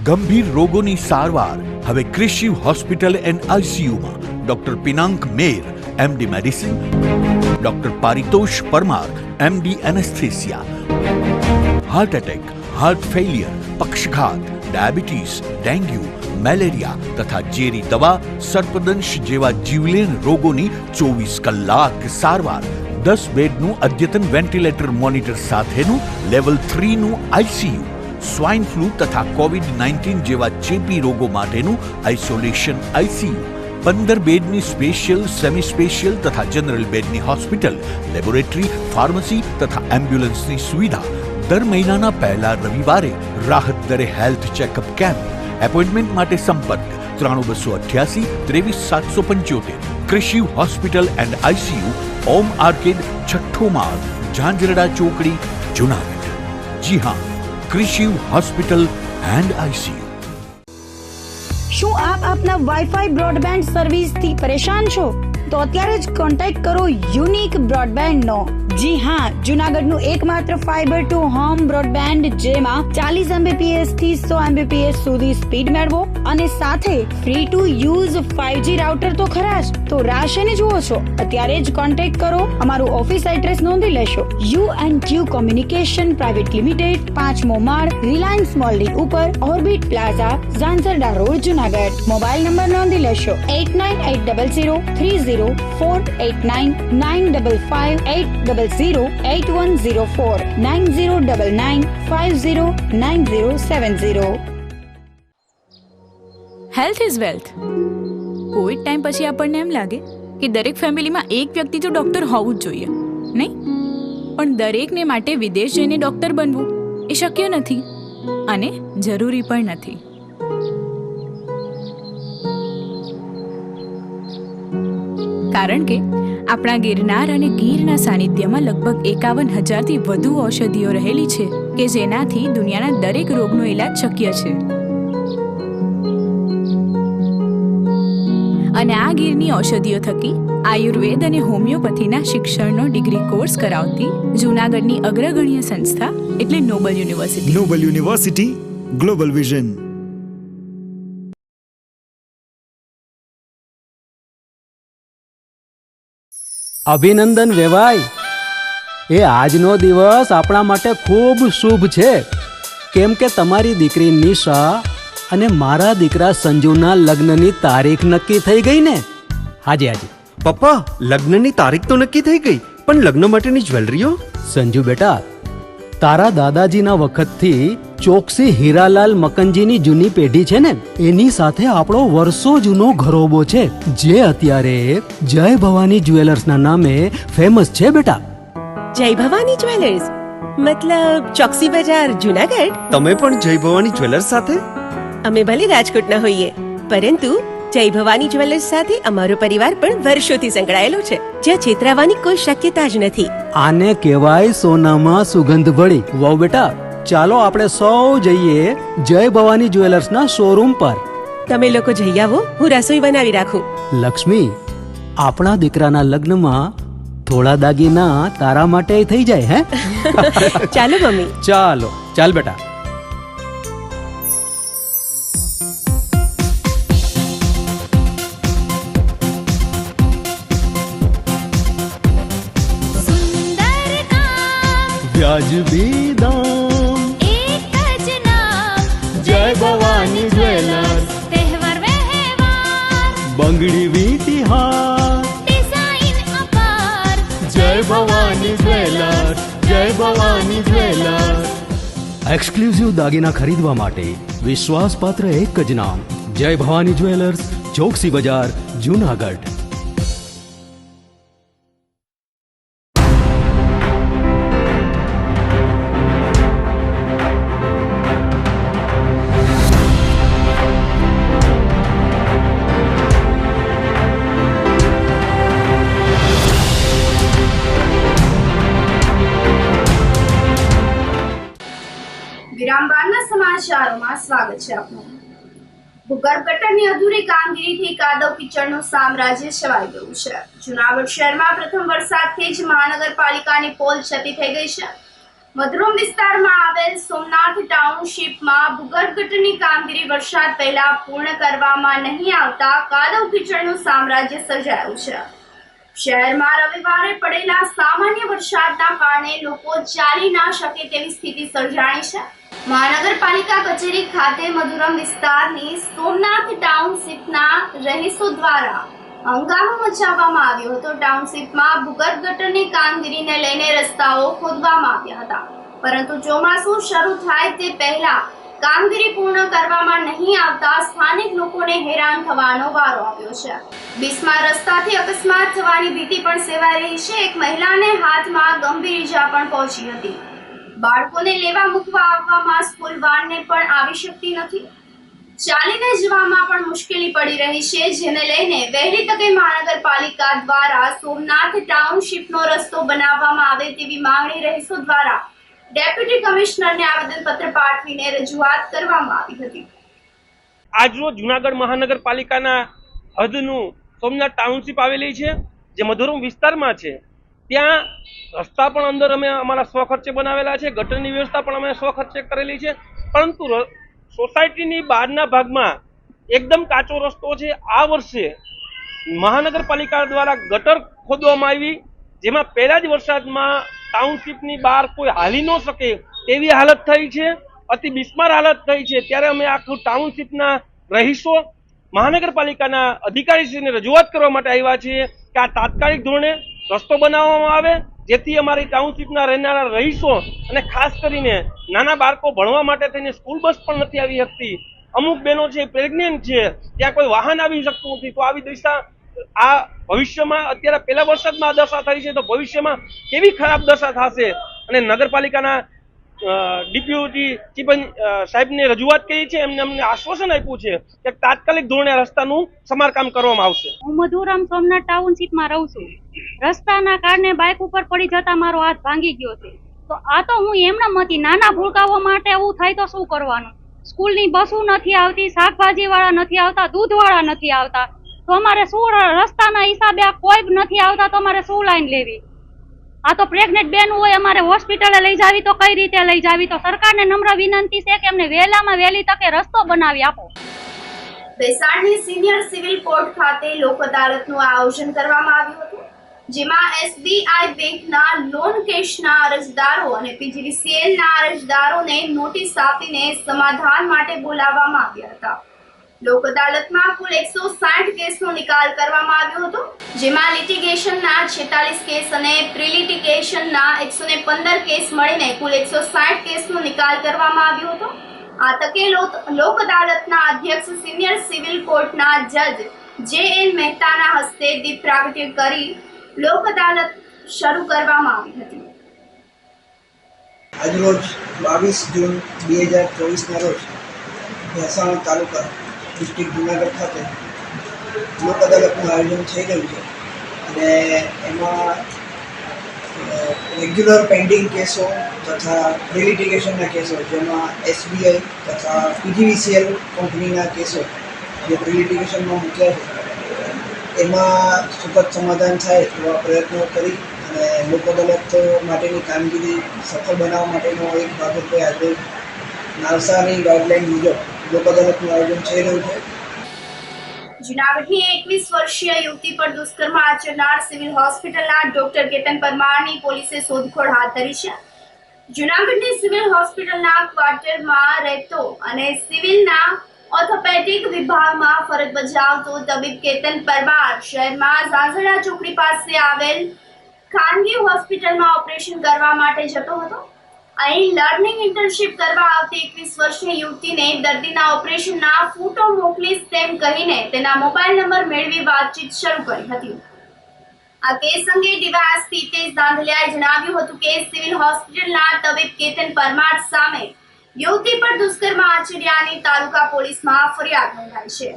ગંભીર રોગોની સારવાર હવે ક્રિશિવ હોસ્પિટલ એન્ડ આઈસીયુમાં doctor Pinank Mer MD medicine, doctor Paritosh Parmar MD anaesthesia, heart attack, heart failure, પક્ષઘાત, ડાયાબિટીસ, ડેન્ગ્યુ, મેલેરિયા તથા ઝેરી દવા, સર્પદંશ જેવા જીવલેણ રોગોની 24 કલાક સારવાર, 10 બેડનું અદ્યતન વેન્ટિલેટર મોનિટર સાથેનું લેવલ 3નું આઈસીયુ, સ્વાઇન ફ્લૂ તથા કોવિડ-19 જેવા ચેપી રોગો માટેનું આઇસોલેશન આઈસીયુ, 15 બેડની સ્પેશિયલ, સેમી સ્પેશિયલ તથા જનરલ બેડની હોસ્પિટલ, લેબોરેટરી, ફાર્મસી તથા એમ્બ્યુલન્સની સુવિધા, દર મહિનાના પહેલા રવિવારે રાહત દરે હેલ્થ ચેકઅપ કેમ્પ. એપોઇન્ટમેન્ટ માટે સંપર્ક 9288 23775. કૃષિ hospital and ICU, Om arcade, છઠ્ઠો માળ, ઝાંઝરડા ચોકડી, જુનાગઢ. જી હા, કૃષિ હોસ્પિટલ એન્ડ આઈસીયુ. શું આપ આપના વાઈફાઈ બ્રોડબેન્ડ સર્વિસથી પરેશાન છો? તો અત્યારે જ કોન્ટેક્ટ કરો યુનિક બ્રોડબેન્ડનો. જી હા, જુનાગઢનું એકમાત્ર ફાઈબર ટુ હોમ બ્રોડબેન્ડ જેમાં 40 Mbps થી 100 Mbps સુધી સ્પીડ મેળવો અને સાથે free to use 5G router તો ખરા જ. તો રાહ શેની જુઓ છો? અત્યારે જ કોન્ટેક્ટ કરો. અમારું ઓફિસ એડ્રેસ નોંધી લેશો. U&Q કોમ્યુનિકેશન પ્રાઇવેટ લિમિટેડ, 5મો માળ, રિલાયન્સ મોલની ઉપર, orbit plaza, Zanzarda road, Junagadh. Mobile number નોંધી લેશો 89800304899558008104 9099509070. Health is wealth. Covid time પછી આપણને એમ લાગે કે દરેક ફેમિલીમાં એક વ્યક્તિ તો ડૉક્ટર હોવું જ જોઈએ, નહીં? પણ દરેકને માટે વિદેશ જઈને ડૉક્ટર બનવું એ શક્ય નથી અને જરૂરી પણ નથી. કારણ કે આપણા ગિરનાર અને ગીરના સાનિધ્યમાં લગભગ 51,000થી વધુ ઔષધિઓ રહેલી છે કે જેનાથી દુનિયાના દરેક રોગનો ઇલાજ શક્ય છે. અને આ ગીરની ઔષધિઓ થકી આયુર્વેદ અને હોમિયોપેથીના શિક્ષણનો ડિગ્રી કોર્સ કરાવતી જૂનાગઢની અગ્રગણ્ય સંસ્થા એટલે Noble University. Noble University, global vision. અભિનંદન વેવાઈ. એ આજનો દિવસ આપણા માટે ખૂબ શુભ છે, કેમ કે તમારી દીકરી નિશા અને મારા દીકરા સંજુના લગ્નની તારીખ નક્કી થઈ ગઈ ને. હાજી હાજી પપ્પા, લગ્નની તારીખ તો નક્કી થઈ ગઈ, પણ લગ્ન માટેની જ્વેલરીઓ? સંજુ બેટા, તારા દાદાજીના વખતથી ચોકસી હીરાલાલ મકનજીની જૂની પેઢી છે ને, એની સાથે આપણો વર્ષો જૂનો ઘરોબો છે, જે અત્યારે જય ભવાની જ્વેલર્સના નામે ફેમસ છે બેટા. જય ભવાની જ્વેલર્સ મતલબ ચોકસી બજાર, જુનાગઢ? તમે પણ જય ભવાની જ્વેલર્સ સાથે? અમે ભલે રાજકોટના હોઈએ, પરંતુ જય ભવાની જ્વેલર્સ સાથે અમારો પરિવાર પણ વર્ષોથી સંકળાયેલો છે, જ્યાં છેતરાવાની કોઈ શક્યતા જ નથી. આને કહેવાય સોનામાં સુગંધ ભળી. વાવ બેટા, ચાલો આપણે સૌ જઈએ જય ભવાની જ્વેલર્સના શોરૂમ પર. તમે લોકો જઈ આવો, હું રસોઈ બનાવી રાખું. લક્ષ્મી, આપણા દીકરાના લગ્નમાં થોડા દાગીના તારા માટે થઈ જાય. હે ચાલો મમ્મી. ચાલો ચાલ બેટા. વ્યાજબી દામ, એક જ નામ, જય ભવાની જ્વેલર્સ. તહેવાર વ્યવહાર, બંગડી વીટી હાર, ડિઝાઇન અપાર, જય ભવાની જ્વેલર્સ, જય ભવાની જ્વેલર્સ. એક્સક્લુઝિવ દાગીના ખરીદવા માટે વિશ્વાસપાત્ર એક જ નામ, જય ભવાની જ્વેલર્સ, ચોકસી બજાર, જુનાગઢ. વિરામ બાદના સમાચારોમાં સ્વાગત છે આપનું. ભૂગર્ભ ગટરની અધૂરી કામગીરીથી કાદવ કિચડનું સામ્રાજ્ય છવાઈ ગયું છે. જુનાગઢ શહેરમાં પ્રથમ વરસાદથી જ મહાનગરપાલિકાની પોલ છતી થઈ ગઈ છે. મધુરમ વિસ્તારમાં આવેલ સોમનાથ ટાઉનશીપમાં ભૂગર્ભ ગટરની કામગીરી વરસાદ પહેલા પૂર્ણ કરવામાં નહીં આવતા કાદવ કિચડનું સામ્રાજ્ય સર્જાયું છે. શહેરમાં રવિવારે પડેલા સામાન્ય વરસાદના કારણે લોકો ચાલી ના શકે તેવી સ્થિતિ સર્જાણી છે. મહાનગરપાલિકા કચેરી ખાતે મધુરમ વિસ્તારની સોમનાથ ટાઉનશીપના રહીશો દ્વારા હંગામો મચાવવામાં આવ્યો હતો. ટાઉનશીપમાં ભૂગર્ભ ગટરની કામગીરીને લઈને રસ્તાઓ ખોદવામાં આવ્યા હતા, પરંતુ ચોમાસું શરૂ થાય તે પહેલા કામગીરી પૂર્ણ કરવામાં નહીં આવતા સ્થાનિક લોકોને હેરાન થવાનો વારો આવ્યો છે. બિસ્માર રસ્તાથી અકસ્માત થવાની ભીતિ પણ સેવાઈ રહી છે. એક મહિલાને હાથમાં ગંભીર ઈજા પણ પહોંચી હતી. બાળકોને લેવા મૂકવા આવવામાં સ્કૂલ વાનને પણ આવી શકતી નથી. ચાલીને જવામાં પણ મુશ્કેલી પડી રહી છે, જેને લઈને વહેલી તકે મહાનગરપાલિકા દ્વારા સોમનાથ ટાઉનશીપનો રસ્તો બનાવવામાં આવે તેવી માંગણી રહીશો દ્વારા ડેપ્યુટી કમિશનરને આવેદનપત્ર પાઠવીને રજૂઆત કરવામાં આવી હતી. આજરોજ જુનાગઢ મહાનગરપાલિકાના હદનું સોમનાથ ટાઉનશીપ આવેલી છે, જે મધુરમ વિસ્તારમાં છે. ત્યાં રસ્તા પણ અંદર અમે અમારા સ્વખર્ચે બનાવેલા છે, ગટરની વ્યવસ્થા પણ અમે સ્વખર્ચે કરેલી છે, પરંતુ સોસાયટીની બહારના ભાગમાં એકદમ કાચો રસ્તો છે. આ વર્ષે મહાનગરપાલિકા દ્વારા ગટર ખોદવામાં આવી, જેમાં પહેલા જ વરસાદમાં ટાઉનશીપની બહાર કોઈ હાલી ન શકે તેવી હાલત થઈ છે, અતિ બિસ્માર હાલત થઈ છે. ત્યારે અમે આખું ટાઉનશીપના રહીશો મહાનગરપાલિકાના અધિકારીશ્રીને રજૂઆત કરવા માટે આવ્યા છીએ કે આ તાત્કાલિક ધોરણે રસ્તો બનાવવામાં આવે, જેથી અમારી ટાઉનશીપના રહેનારા રહીશો અને ખાસ કરીને નાના બાળકો ભણવા માટે થઈને સ્કૂલ બસ પણ નથી આવી શકતી. અમુક બહેનો છે પ્રેગ્નેન્ટ છે, ત્યાં કોઈ વાહન આવી શકતું નથી. તો આવી દશા આ ભવિષ્યમાં અત્યારે પહેલા વરસાદમાં દશા થઈ છે, તો ભવિષ્યમાં કેવી ખરાબ દશા થશે. અને નગરપાલિકાના ડિપ્યુટી ચીફ સાહેબને રજૂઆત કરી છે, એમને અમને આશ્વાસન આપ્યું છે કે તાત્કાલિક ધોરણે રસ્તાનું સમારકામ કરવામાં આવશે. હું મધુરમ સોમનાથ ટાઉનશીપમાં રહું છું. રસ્તાના કારણે બાઇક ઉપર પડી જતા મારો હાથ ભાંગી ગયો છે. તો આ તો હું એમના મતી નાના ભૂલકાઓ માટે એવું થાય તો શું કરવાનું? સ્કૂલની બસો નથી આવતી, શાકભાજી વાળા નથી આવતા, દૂધ વાળા નથી આવતા, તો અમારે શું રસ્તાના હિસાબે કોઈ નથી આવતા તો અમારે શું લાઈન લેવી? આ તો પ્રેગ્નેન્ટ બેન હોય, અમારે હોસ્પિટલે લઈ જાવી તો કઈ રીતે લઈ જાવી? તો સરકારને નમ્ર વિનંતી છે કે અમને વહેલામાં વહેલી તકે રસ્તો બનાવી આપો. બેસાડની સિનિયર સિવિલ કોર્ટ ખાતે લોક અદાલતનું આયોજન કરવામાં આવ્યું હતું, જેમાં SBI બેંકના લોન કેસના અરજદારો અને PGVCLના અરજદારોને નોટિસ આપીને સમાધાન માટે બોલાવવામાં આવ્યા હતા. લોક અદાલતમાં કુલ 160 કેસનો નિકાલ કરવામાં આવ્યો હતો, જેમાં લિટિગેશનના 46 કેસ અને પ્રિલિટિગેશનના 115 કેસ મળીને કુલ 160 કેસનો નિકાલ કરવામાં આવ્યો હતો. આ તકે લોક અદાલતના અધ્યક્ષ સિનિયર સિવિલ કોર્ટના જજ JN મહેતાના હસ્તે દીપ પ્રાગટ્ય કરી લોક અદાલત શરૂ કરવામાં આવી હતી. આજરોજ 22 જૂન 2024ના રોજ ભેસાણ તાલુકા ડિસ્ટ્રિક્ટ જુનાગઢ ખાતે લોક અદાલતનું આયોજન થઈ રહ્યું છે, અને એમાં રેગ્યુલર પેન્ડિંગ કેસો તથા પ્રિલિટિગેશનના કેસો, જેમાં SBI તથા PGVCL કંપનીના કેસો જે પ્રિલિટિગેશનમાં મૂક્યા છે, એમાં સુખદ સમાધાન થાય એવા પ્રયત્નો કરી અને લોક અદાલત માટેની કામગીરી સફળ બનાવવા માટેનો એક ભાગરૂપે આજે નાલસાની ગાઈડલાઈન મુજબ લોક અદાલતનું આયોજન થઈ રહ્યું છે. જૂનાગઢની 21 વર્ષીય યુવતી પર દુષ્કર્મ આચરનાર સિવિલ હોસ્પિટલના ડોક્ટર કેતન પરમારની પોલીસે શોધખોળ હાથ ધરી છે. જૂનાગઢની સિવિલ હોસ્પિટલના ક્વાર્ટરમાં રહેતો અને સિવિલના ઓર્થોપેડિક વિભાગમાં ફરજ બજાવતો તબીબ કેતન પરમાર શહેરમાં ઝાંઝડા ચોકડી પાસે આવેલ ખાનગી હોસ્પિટલમાં ઓપરેશન કરવા માટે જતો હતો. અહીં લર્નિંગ ઇન્ટર્નશીપ કરવા આવતી 21 વર્ષની યુવતીને દર્દીના ઓપરેશનના ફોટો મોકલીશ તેમ કહીને તેના મોબાઈલ નંબર મેળવી વાતચીત શરૂ કરી હતી. આ કેસ અંગે ડીવાયએસપી હિતેશ ધાંધલિયાએ જણાવ્યું હતું કે સિવિલ હોસ્પિટલના તબીબ કેતન પરમાર સામે યુવતી પર દુષ્કર્મ આચર્યાની તાલુકા પોલીસમાં ફરિયાદ નોંધાઈ છે.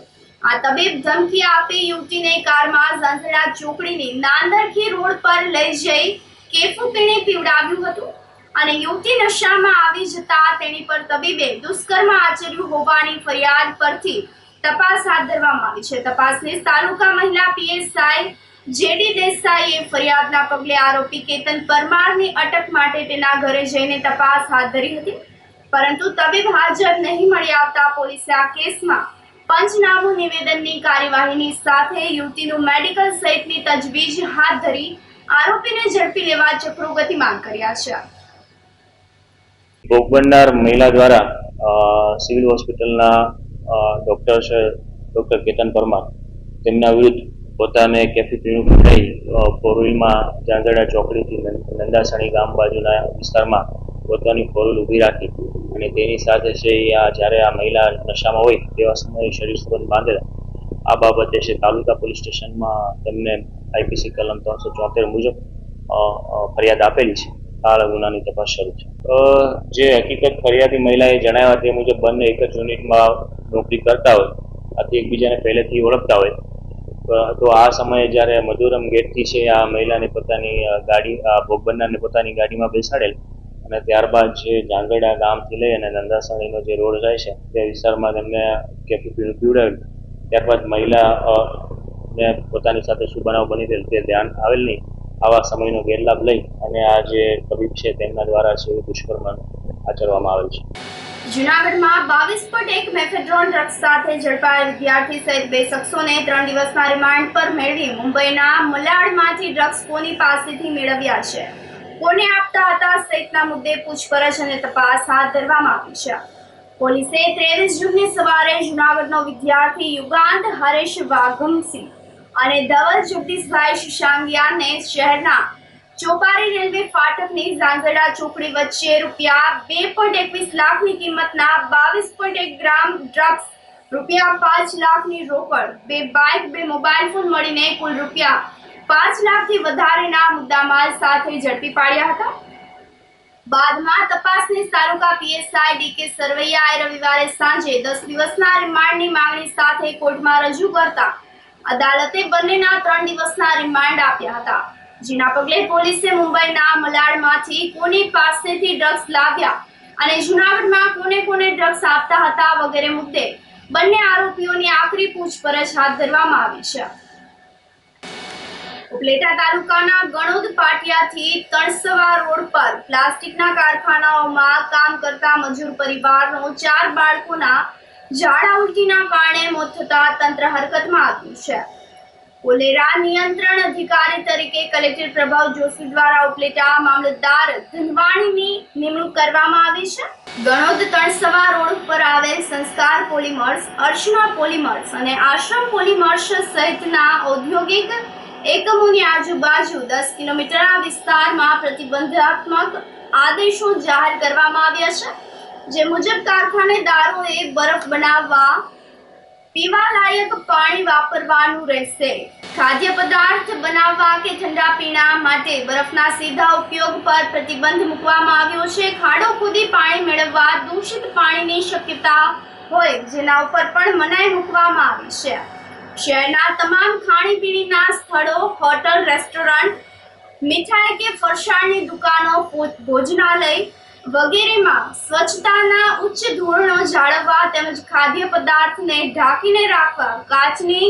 આ તબીબ ધમકી આપી યુવતીને કારમાં ઝાંઝડા ચોકડીની નાંદરખી રોડ પર લઈ જઈ કેફું પીણે પીવડાવ્યું હતું, અને યુવતી નશામાં આવી જતા તેની પર તબીબે દુષ્કર્મ આચર્યું હોવાની ફરિયાદ પરથી તપાસ હાથ ધરવામાં આવી છે. તપાસની તાલુકા મહિલા PSI JD દેસાઈએ ફરિયાદના પગલે આરોપી કેતન પરમારની અટક માટે તેના ઘરે જઈને તપાસ હાથ ધરી હતી, પરંતુ તબીબ હાજર નહીં મળી આવતા પોલીસે આ કેસમાં પંચનામું નિવેદનની કાર્યવાહીની સાથે યુવતીનું મેડિકલ સહિતની તજવીજ હાથ ધરી આરોપીને ઝડપી લેવા ચક્રો ગતિમાન કર્યા છે. ભોગ બનનાર મહિલા દ્વારા સિવિલ હોસ્પિટલના ડૉક્ટર છે ડૉક્ટર કેતન પરમાર તેમના વિરુદ્ધ પોતાને કેફી પીણું પીવડાવી ફોર વ્હીલમાં જાંજડા ચોકડીથી નંદાસણી ગામ બાજુના વિસ્તારમાં પોતાની ફોર વ્હીલ ઊભી રાખી અને તેની સાથે છે જ્યારે આ મહિલા નશામાં હોય તેવા સમયે શરીર સંબંધ બાંધેલા. આ બાબતે છે તાલુકા પોલીસ સ્ટેશનમાં તેમને IPC કલમ 374 મુજબ ફરિયાદ આપેલી છે. આ ગુનાની તપાસ શરૂ છે. જે હકીકત ફરિયાદી મહિલાએ જણાવ્યા તે મુજબ બંને એક જ યુનિટમાં નોકરી કરતા હોય, આથી એકબીજાને પહેલેથી ઓળખતા હોય. તો આ સમયે જ્યારે મધુરમ ગેટથી છે આ મહિલાને પોતાની ગાડી ભોગ બનનારને પોતાની ગાડીમાં બેસાડેલ અને ત્યારબાદ જે જાંગડા ગામથી લઈ અને નંદાસણીનો જે રોડ જાય છે તે વિસ્તારમાં તેમને કેફી પીણું પીવડાવેલ. ત્યારબાદ મહિલા ને પોતાની સાથે શું બનાવ બની રહેલ તે ધ્યાન આવેલ નહીં. આવા સમયનો ગેરલાભ લઈ અને આ જે તબીબ છે તેમના દ્વારા છે દુષ્કર્મ આચરવામાં આવેલ છે. જૂનાગઢમાં 22.1 મેફેડ્રોન ડ્રગ્સ સાથે ઝડપાયેલ વિદ્યાર્થી સહિત 2 શખ્સોને 3 દિવસના રિમાન્ડ પર મેળવી મુંબઈના મલાડમાંથી ડ્રગ્સ કોની પાસેથી મેળવ્યા છે, કોને આપતા હતા સહિતના મુદ્દે પૂછપરછ અને તપાસ હાથ ધરવામાં આવી છે. પોલીસે 23 જૂનની સવારે જૂનાગઢનો વિદ્યાર્થી યુગાંત હરેશ વાઘમસિંહ અને ધવલ જગદીશભાઈ શશાંગિયાને શહેરના ચોપારી રેલવે ફાટકની ઝાંઝડા ચોકડી વચ્ચે રૂપિયા 2.21 લાખની કિંમતના 22.1 ગ્રામ ડ્રગ્સ, રૂપિયા 5 લાખની રોકડ, 2 બાઇક, 2 મોબાઈલ ફોન મળીને કુલ રૂપિયા 5 લાખથી વધારેના મુદ્દામાલ સાથે ઝડપી પાડ્યા હતા. બાદમાં તપાસની તાલુકા PSI DK સરવૈયાએ રવિવારે સાંજે 10 દિવસના રિમાન્ડની માંગણી સાથે કોર્ટમાં રજૂ કરતા અદાલતે બંનેના 3 દિવસના રિમાન્ડ આપ્યા હતા. જેના પગલે પોલીસે મુંબઈના મલાડમાંથી કોની પાસેથી ડ્રગ્સ લાવ્યા અને જૂનાગઢમાં કોને કોને ડ્રગ્સ આપતા હતા વગેરે મુદ્દે બંને આરોપીઓની આખરી પૂછપરછ હાથ ધરવામાં આવી છે. ઉપલેટા તાલુકાના ગણોદ પાટિયાથી તણસવા રોડ પર પ્લાસ્ટિકના કારખાનાઓમાં કામ કરતા મજૂર પરિવારનો 4 બાળકોના ઝાડા ઉલટીના કારણે મોત થતા તંત્ર હરકતમાં આવ્યું છે. કોલેરા નિયંત્રણ અધિકારી તરીકે કલેક્ટર પ્રભાવ જોશી દ્વારા ઉપલેટા મામલતદાર ધનવાણીની નિમણૂક કરવામાં આવી છે. ગણોદ તણસવા રોડ પર આવેલ સંસ્કાર પોલિમર્સ, અર્ચના પોલિમર્સ અને આશ્રમ પોલિમર્સ સહિતના ઔદ્યોગિક એકમોની આજુબાજુ 10 કિલોમીટરના વિસ્તારમાં પ્રતિબંધાત્મક આદેશો જાહેર કરવામાં આવ્યા છે. જે મુજબ કારખાનેદારોએ બરફ બનાવવા પીવાલાયક પાણી વાપરવાનું રહેશે. ખાદ્ય પદાર્થ બનાવવા કે ઠંડા પીણા માટે બરફના સીધા ઉપયોગ પર પ્રતિબંધ મૂકવામાં આવ્યો છે. ખાડો ખોદી પાણી મેળવવા દૂષિત પાણીની શક્યતા હોય જેના ઉપર પણ મનાઈ મૂકવામાં આવી છે. શહેરના તમામ ખાણીપીણીના સ્થળો, હોટલ, રેસ્ટોરન્ટ, મીઠાઈ કે ફરસાણની દુકાનો, ભોજનાલય વગેરેમાં સ્વચ્છતાના ઉચ્ચ ધોરણો જાળવવા તેમજ ખાદ્ય પદાર્થને ઢાંકીને રાખવા કાચની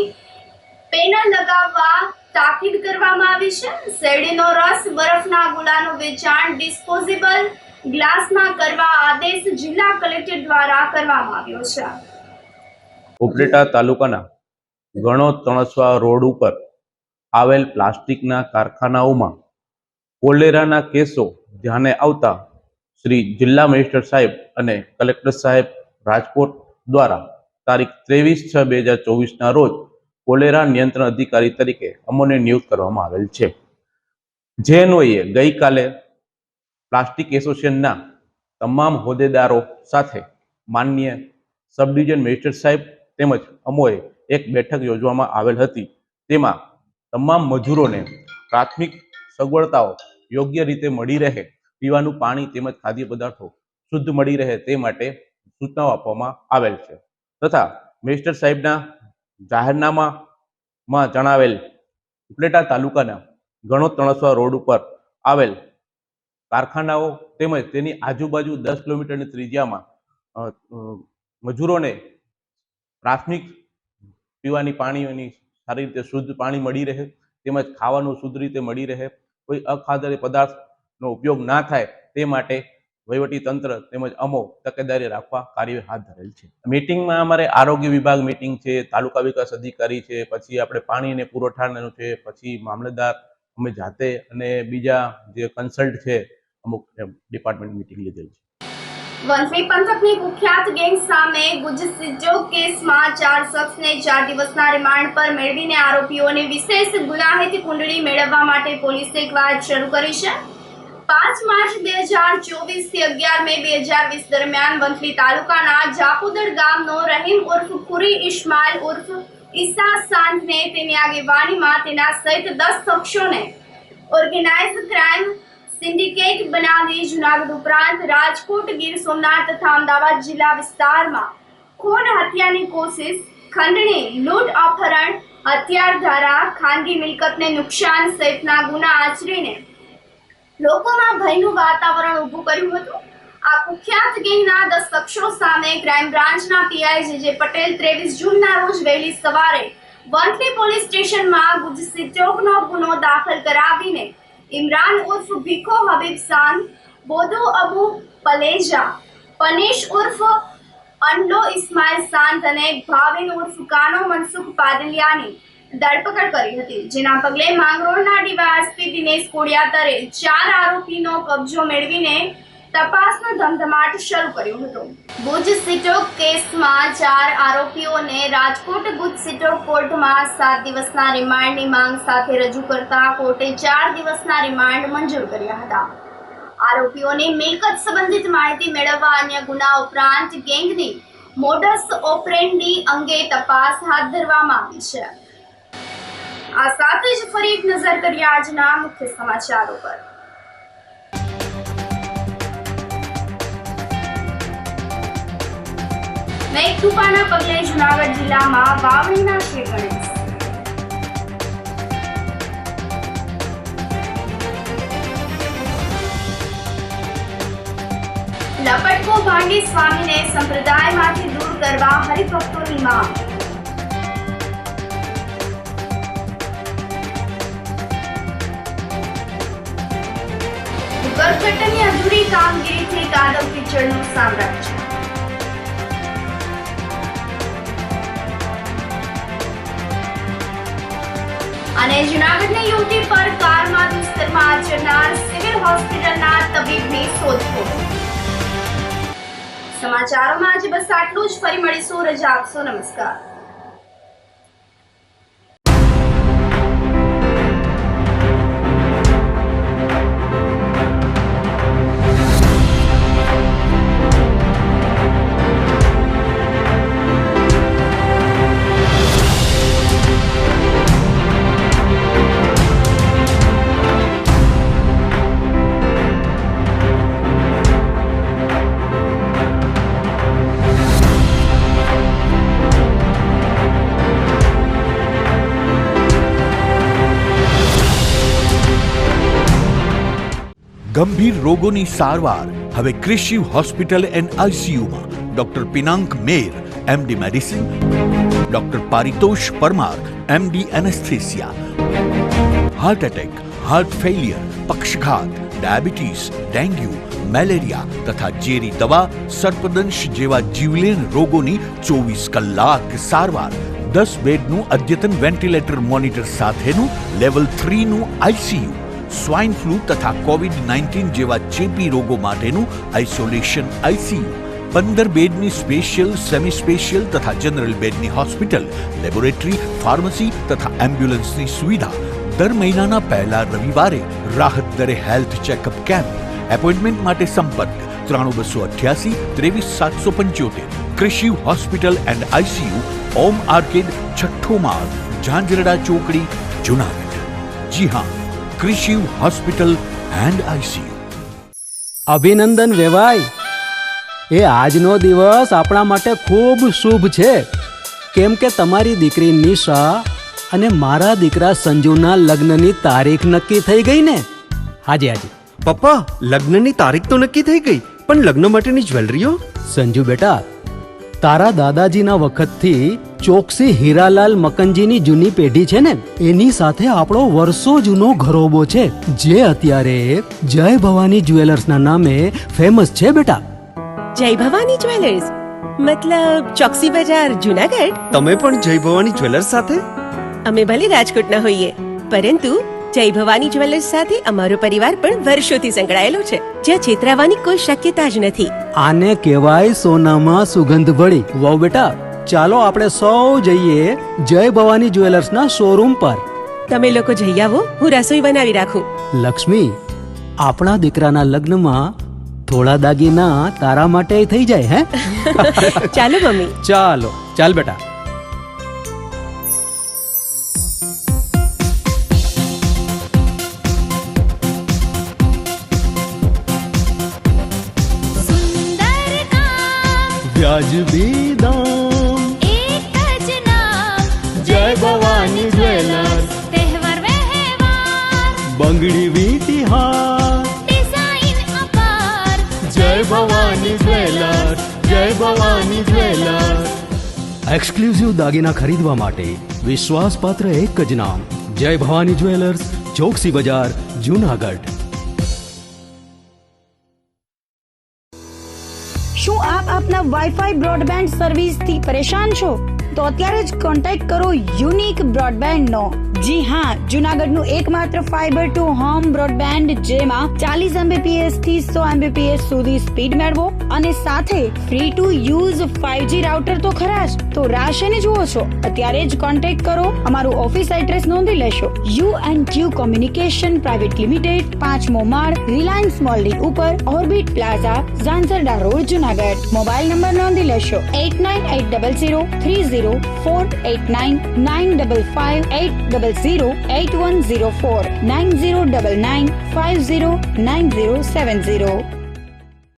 પેનલ લગાવવા તાકીદ કરવામાં આવી છે. શેરડીનો રસ, બરફના ગોળાનું વેચાણ ડિસ્પોઝેબલ ગ્લાસમાં કરવા આદેશ જિલ્લા કલેક્ટર દ્વારા કરવામાં આવ્યો છે. ઉપલેટા તાલુકાના ગણોદ તણસવા રોડ ઉપર આવેલ પ્લાસ્ટિકના કારખાનાઓમાં કોલેરાના કેસો ધ્યાને આવતા શ્રી જિલ્લા મેજિસ્ટ્રેટ સાહેબ અને કલેક્ટર સાહેબ રાજકોટ દ્વારા તારીખ 23/6/2024 રોજ કોલેરા નિયંત્રણ અધિકારી તરીકે અમોને નિયુક્ત કરવામાં આવેલ છે. જે અન્વયે ગઈકાલે પ્લાસ્ટિક એસોસિએશનના તમામ હોદ્દેદારો સાથે માનનીય સબ ડિવિઝન મેજિસ્ટ્રેટ સાહેબ તેમજ અમોએ એક બેઠક યોજવામાં આવેલ હતી. તેમાં તમામ મજૂરોને પ્રાથમિક સગવડતાઓ યોગ્ય રીતે મળી રહે, પીવાનું પાણી તેમજ ખાદ્ય પદાર્થો શુદ્ધ મળી રહે તે માટે સૂચનાઓ આપવામાં આવેલ છે. તથા મેજિસ્ટ્રેટ સાહેબના જાહેરનામામાં જણાવેલ ઉપલેટા તાલુકાના ગણોદ તણસવા રોડ ઉપર આવેલ કારખાનાઓ તેમજ તેની આજુબાજુ 10 કિલોમીટરની ત્રિજ્યામાં મજૂરોને પ્રાથમિક પીવાની પાણીની સારી રીતે શુદ્ધ પાણી મળી રહે તેમજ ખાવાનું શુદ્ધ રીતે મળી રહે, કોઈ અખાદ્ય પદાર્થનો ઉપયોગ ના થાય તે માટે વહીવટી તંત્ર તેમજ અમો તકેદારી રાખવા કાર્ય હાથ ધરેલ છે. મીટિંગમાં અમારે આરોગ્ય વિભાગ મીટિંગ છે, તાલુકા વિકાસ અધિકારી છે, પછી આપણે પાણી અને પુરવઠાનું છે, પછી મામલતદાર અમે જાતે અને બીજા જે કન્સલ્ટ છે અમુક ડિપાર્ટમેન્ટ મીટિંગ લીધેલ છે. વંથલી પંથકની કુખ્યાત ગેંગ સામે ગુજ સિજોગ કેસમાં 4 શખ્સને 4 દિવસના રિમાન્ડ પર મેળવીને આરોપીઓની વિશેષ ગુનાહિત કુંડળી મેળવવા માટે પોલીસે એક વાત શરૂ કરી છે. 5 માર્ચ 2024 થી 11 મે 2020 દરમિયાન વંથલી તાલુકાના જાપુદડ ગામનો રહીમ ઉર્ફ ખુરી ઇસ્માઇલ ઉર્ફ ઈસા સાંધને તેની આગેવાનીમાં તેના સહિત 10 શખ્સોને ઓર્ગેનાઇઝ ક્રાઇમ સિન્ડિકેટ બનાવી જુનાગઢ ઉપરાંત રાજકોટ, ગીર સોમનાથ તથા અમદાવાદ જિલ્લા વિસ્તારમાં ખૂન, હત્યાની કોશિશ, ખંડણી, લૂંટ, અપહરણ, હથિયાર ધારા, ખાનગી મિલકતને નુકસાન સહિતના ગુના આચરીને લોકોમાં ભયનું વાતાવરણ ઊભું કર્યું હતું. આ કુખ્યાત ગેંગના 10 શખ્સો સામે ક્રાઇમ બ્રાન્ચના પીઆઈ જે પટેલ 23 જૂનના રોજ વહેલી સવારે વંથલી પોલીસ સ્ટેશનમાં ગુજ સિજોગનો ગુનો દાખલ કરાવીને ઇમરાન ઉર્ફ ભીખો હબીબ સાંદ, બોદુ અબુ પલેજા, પનેશ ઉર્ફ અંડો ઇસ્માઇલ સાંદ અને ભાવિન ઉર્ફ કાનો મનસુખ પાદલિયાની ધરપકડ કરી હતી. જેના પગલે માંગરોળના ડીવાયએસપી દિનેશ કોડિયાતરે 4 આરોપીનો કબજો મેળવીને તપાસનો ધમધમાટ શરૂ કર્યો હતો. ગુજ સિટોક કેસમાં 4 આરોપીઓને રાજકોટ ગુજ સિટોક કોર્ટમાં 7 દિવસના રિમાન્ડની માંગ સાથે રજૂ કરતા કોર્ટે 4 દિવસના રિમાન્ડ મંજૂર કર્યા હતા. આરોપીઓની મિલકત સંબંધિત માહિતી મેળવવા, અન્ય ગુના ઉપરાંત ગેંગની મોડસ ઓપરેન્ડી અંગે તપાસ હાથ ધરવામાં આવી છે. આ સાથે જ ફરી એક નજર કરીએ આજના મુખ્ય સમાચારો પર. મેઘકૃપાના પગલે જુનાગઢ જિલ્લામાં વાવણીના શ્રી ગણેશ. લપટકો ભાંડી સ્વામીને સંપ્રદાયમાંથી દૂર કરવા હરિભક્તોની માંગ. ગર્ભઘટનની અધૂરી કામગીરીથી કાદવ કીચડનું સામ્રાજ્ય. અને જુનાગઢની યુવતી પર કારમાં દુષ્કર્મ આચરનાર સિવિલ હોસ્પિટલના તબીબની શોધખોળ. સમાચારોમાં આજે બસ આટલું જ. ફરી મળીશું. રજા આપશો. નમસ્કાર. ગંભીર રોગોની સારવાર હવે કૃષિ હોસ્પિટલ એન્ડ આઈસીયુમાં doctor Pinank Mer MD medicine, doctor Paritosh Parmar MD anaesthesia, heart attack, heart failure, પક્ષઘાત, ડાયાબિટીસ, ડેન્ગ્યુ, મેલેરિયા તથા ઝેરી દવા, સર્પદંશ જેવા જીવલેણ રોગોની 24 કલાક સારવાર, 10 બેડનું અદ્યતન વેન્ટિલેટર મોનિટર સાથેનું લેવલ 3નું આઈસીયુ, સ્વાઇન ફ્લૂ તથા કોવિડ-19 જેવા ચેપી રોગો માટેનું આઇસોલેશન આઈસીયુ, 15 બેડની સ્પેશિયલ, સેમી સ્પેશિયલ તથા જનરલ બેડની હોસ્પિટલ, લેબોરેટરી, ફાર્મસી તથા એમ્બ્યુલન્સની સુવિધા. દર મહિનાના પહેલા રવિવારે રાહત દરે હેલ્થ ચેકઅપ કેમ્પ. એપોઇન્ટમેન્ટ માટે સંપર્ક 9288 23775. કૃષિ hospital and ICU, Om arcade, છઠ્ઠો માળ, ઝાંઝરડા ચોકડી, જુનાગઢ. જી હા, કૃષિ હોસ્પિટલ એન્ડ આઈસીયુ. અભિનંદન વેવાય. એ આજનો દિવસ આપણા માટે ખૂબ શુભ છે, કેમ કે તમારી દીકરી નિશા અને મારા દીકરા સંજુના લગ્નની તારીખ નક્કી થઈ ગઈ ને. હાજી હાજી પપ્પા, લગ્નની તારીખ તો નક્કી થઈ ગઈ, પણ લગ્ન માટેની જ્વેલરીઓ? સંજુ બેટા, તારા દાદાજીના વખતથી ચોકસી હીરાલાલ મકનજીની જૂની પેઢી છે ને, એની સાથે આપણો વર્ષો જૂનો ઘરોબો છે, જે અત્યારે જય ભવાની જ્વેલર્સના નામે ફેમસ છે બેટા. જય ભવાની જ્વેલર્સ મતલબ ચોકસી બજાર, જુનાગઢ? તમે પણ જય ભવાની જ્વેલર્સ સાથે? અમે ભલે રાજકોટના હોઈએ, પરંતુ જય ભવાની જ્વેલર્સ સાથે અમારો પરિવાર પણ વર્ષોથી સંકળાયેલો છે, જ્યાં છેતરાવાની કોઈ શક્યતા જ નથી. આને કહેવાય સોનામાં સુગંધ ભળી. વાવ બેટા, ચાલો આપણે સૌ જઈએ જય ભવાની જ્વેલર્સના શોરૂમ પર. તમે લોકો જઈ આવો, હું રસોઈ બનાવી રાખું. લક્ષ્મી, આપણા દીકરાના લગ્નમાં થોડા દાગીના તારા માટે થઈ જાય હે? ચાલો મમ્મી. ચાલો, ચાલ બેટા. વ્યાજબી દામ, એક જ નામ, જય ભવાની જ્વેલર્સ. તહેવાર વ્યવહાર, બંગડી વીટી હાર, ડિઝાઇન અપાર, જય ભવાની જ્વેલર્સ, જય ભવાની જ્વેલર્સ. એક્સક્લુઝિવ દાગીના ખરીદવા માટે વિશ્વાસપાત્ર એક જ નામ, જય ભવાની જ્વેલર્સ, ચોકસી બજાર, જુનાગઢ. શું આપ આપના વાઈફાઈ બ્રોડબેન્ડ સર્વિસથી પરેશાન છો? તો અત્યારે જ કોન્ટેક્ટ કરો યુનિક બ્રોડબેન્ડ નો. જી હા, જુનાગઢનું એકમાત્ર ફાઈબર ટુ હોમ બ્રોડબેન્ડ, જેમાં 40 Mbps થી 100 Mbps સુધી સ્પીડ મેળવો અને સાથે free to use 5G router તો ખરા જ. તો રાહ શેની જુઓ છો? અત્યારે જ કોન્ટેક્ટ કરો. અમારું ઓફિસ એડ્રેસ નોંધી લેશો. U&Q કોમ્યુનિકેશન પ્રાઇવેટ લિમિટેડ, 5મો માળ, રિલાયન્સ મોલની ઉપર, orbit plaza, Zanzarda road, Junagadh. Mobile number નોંધી લેશો 8980304899558508008104 9099509070.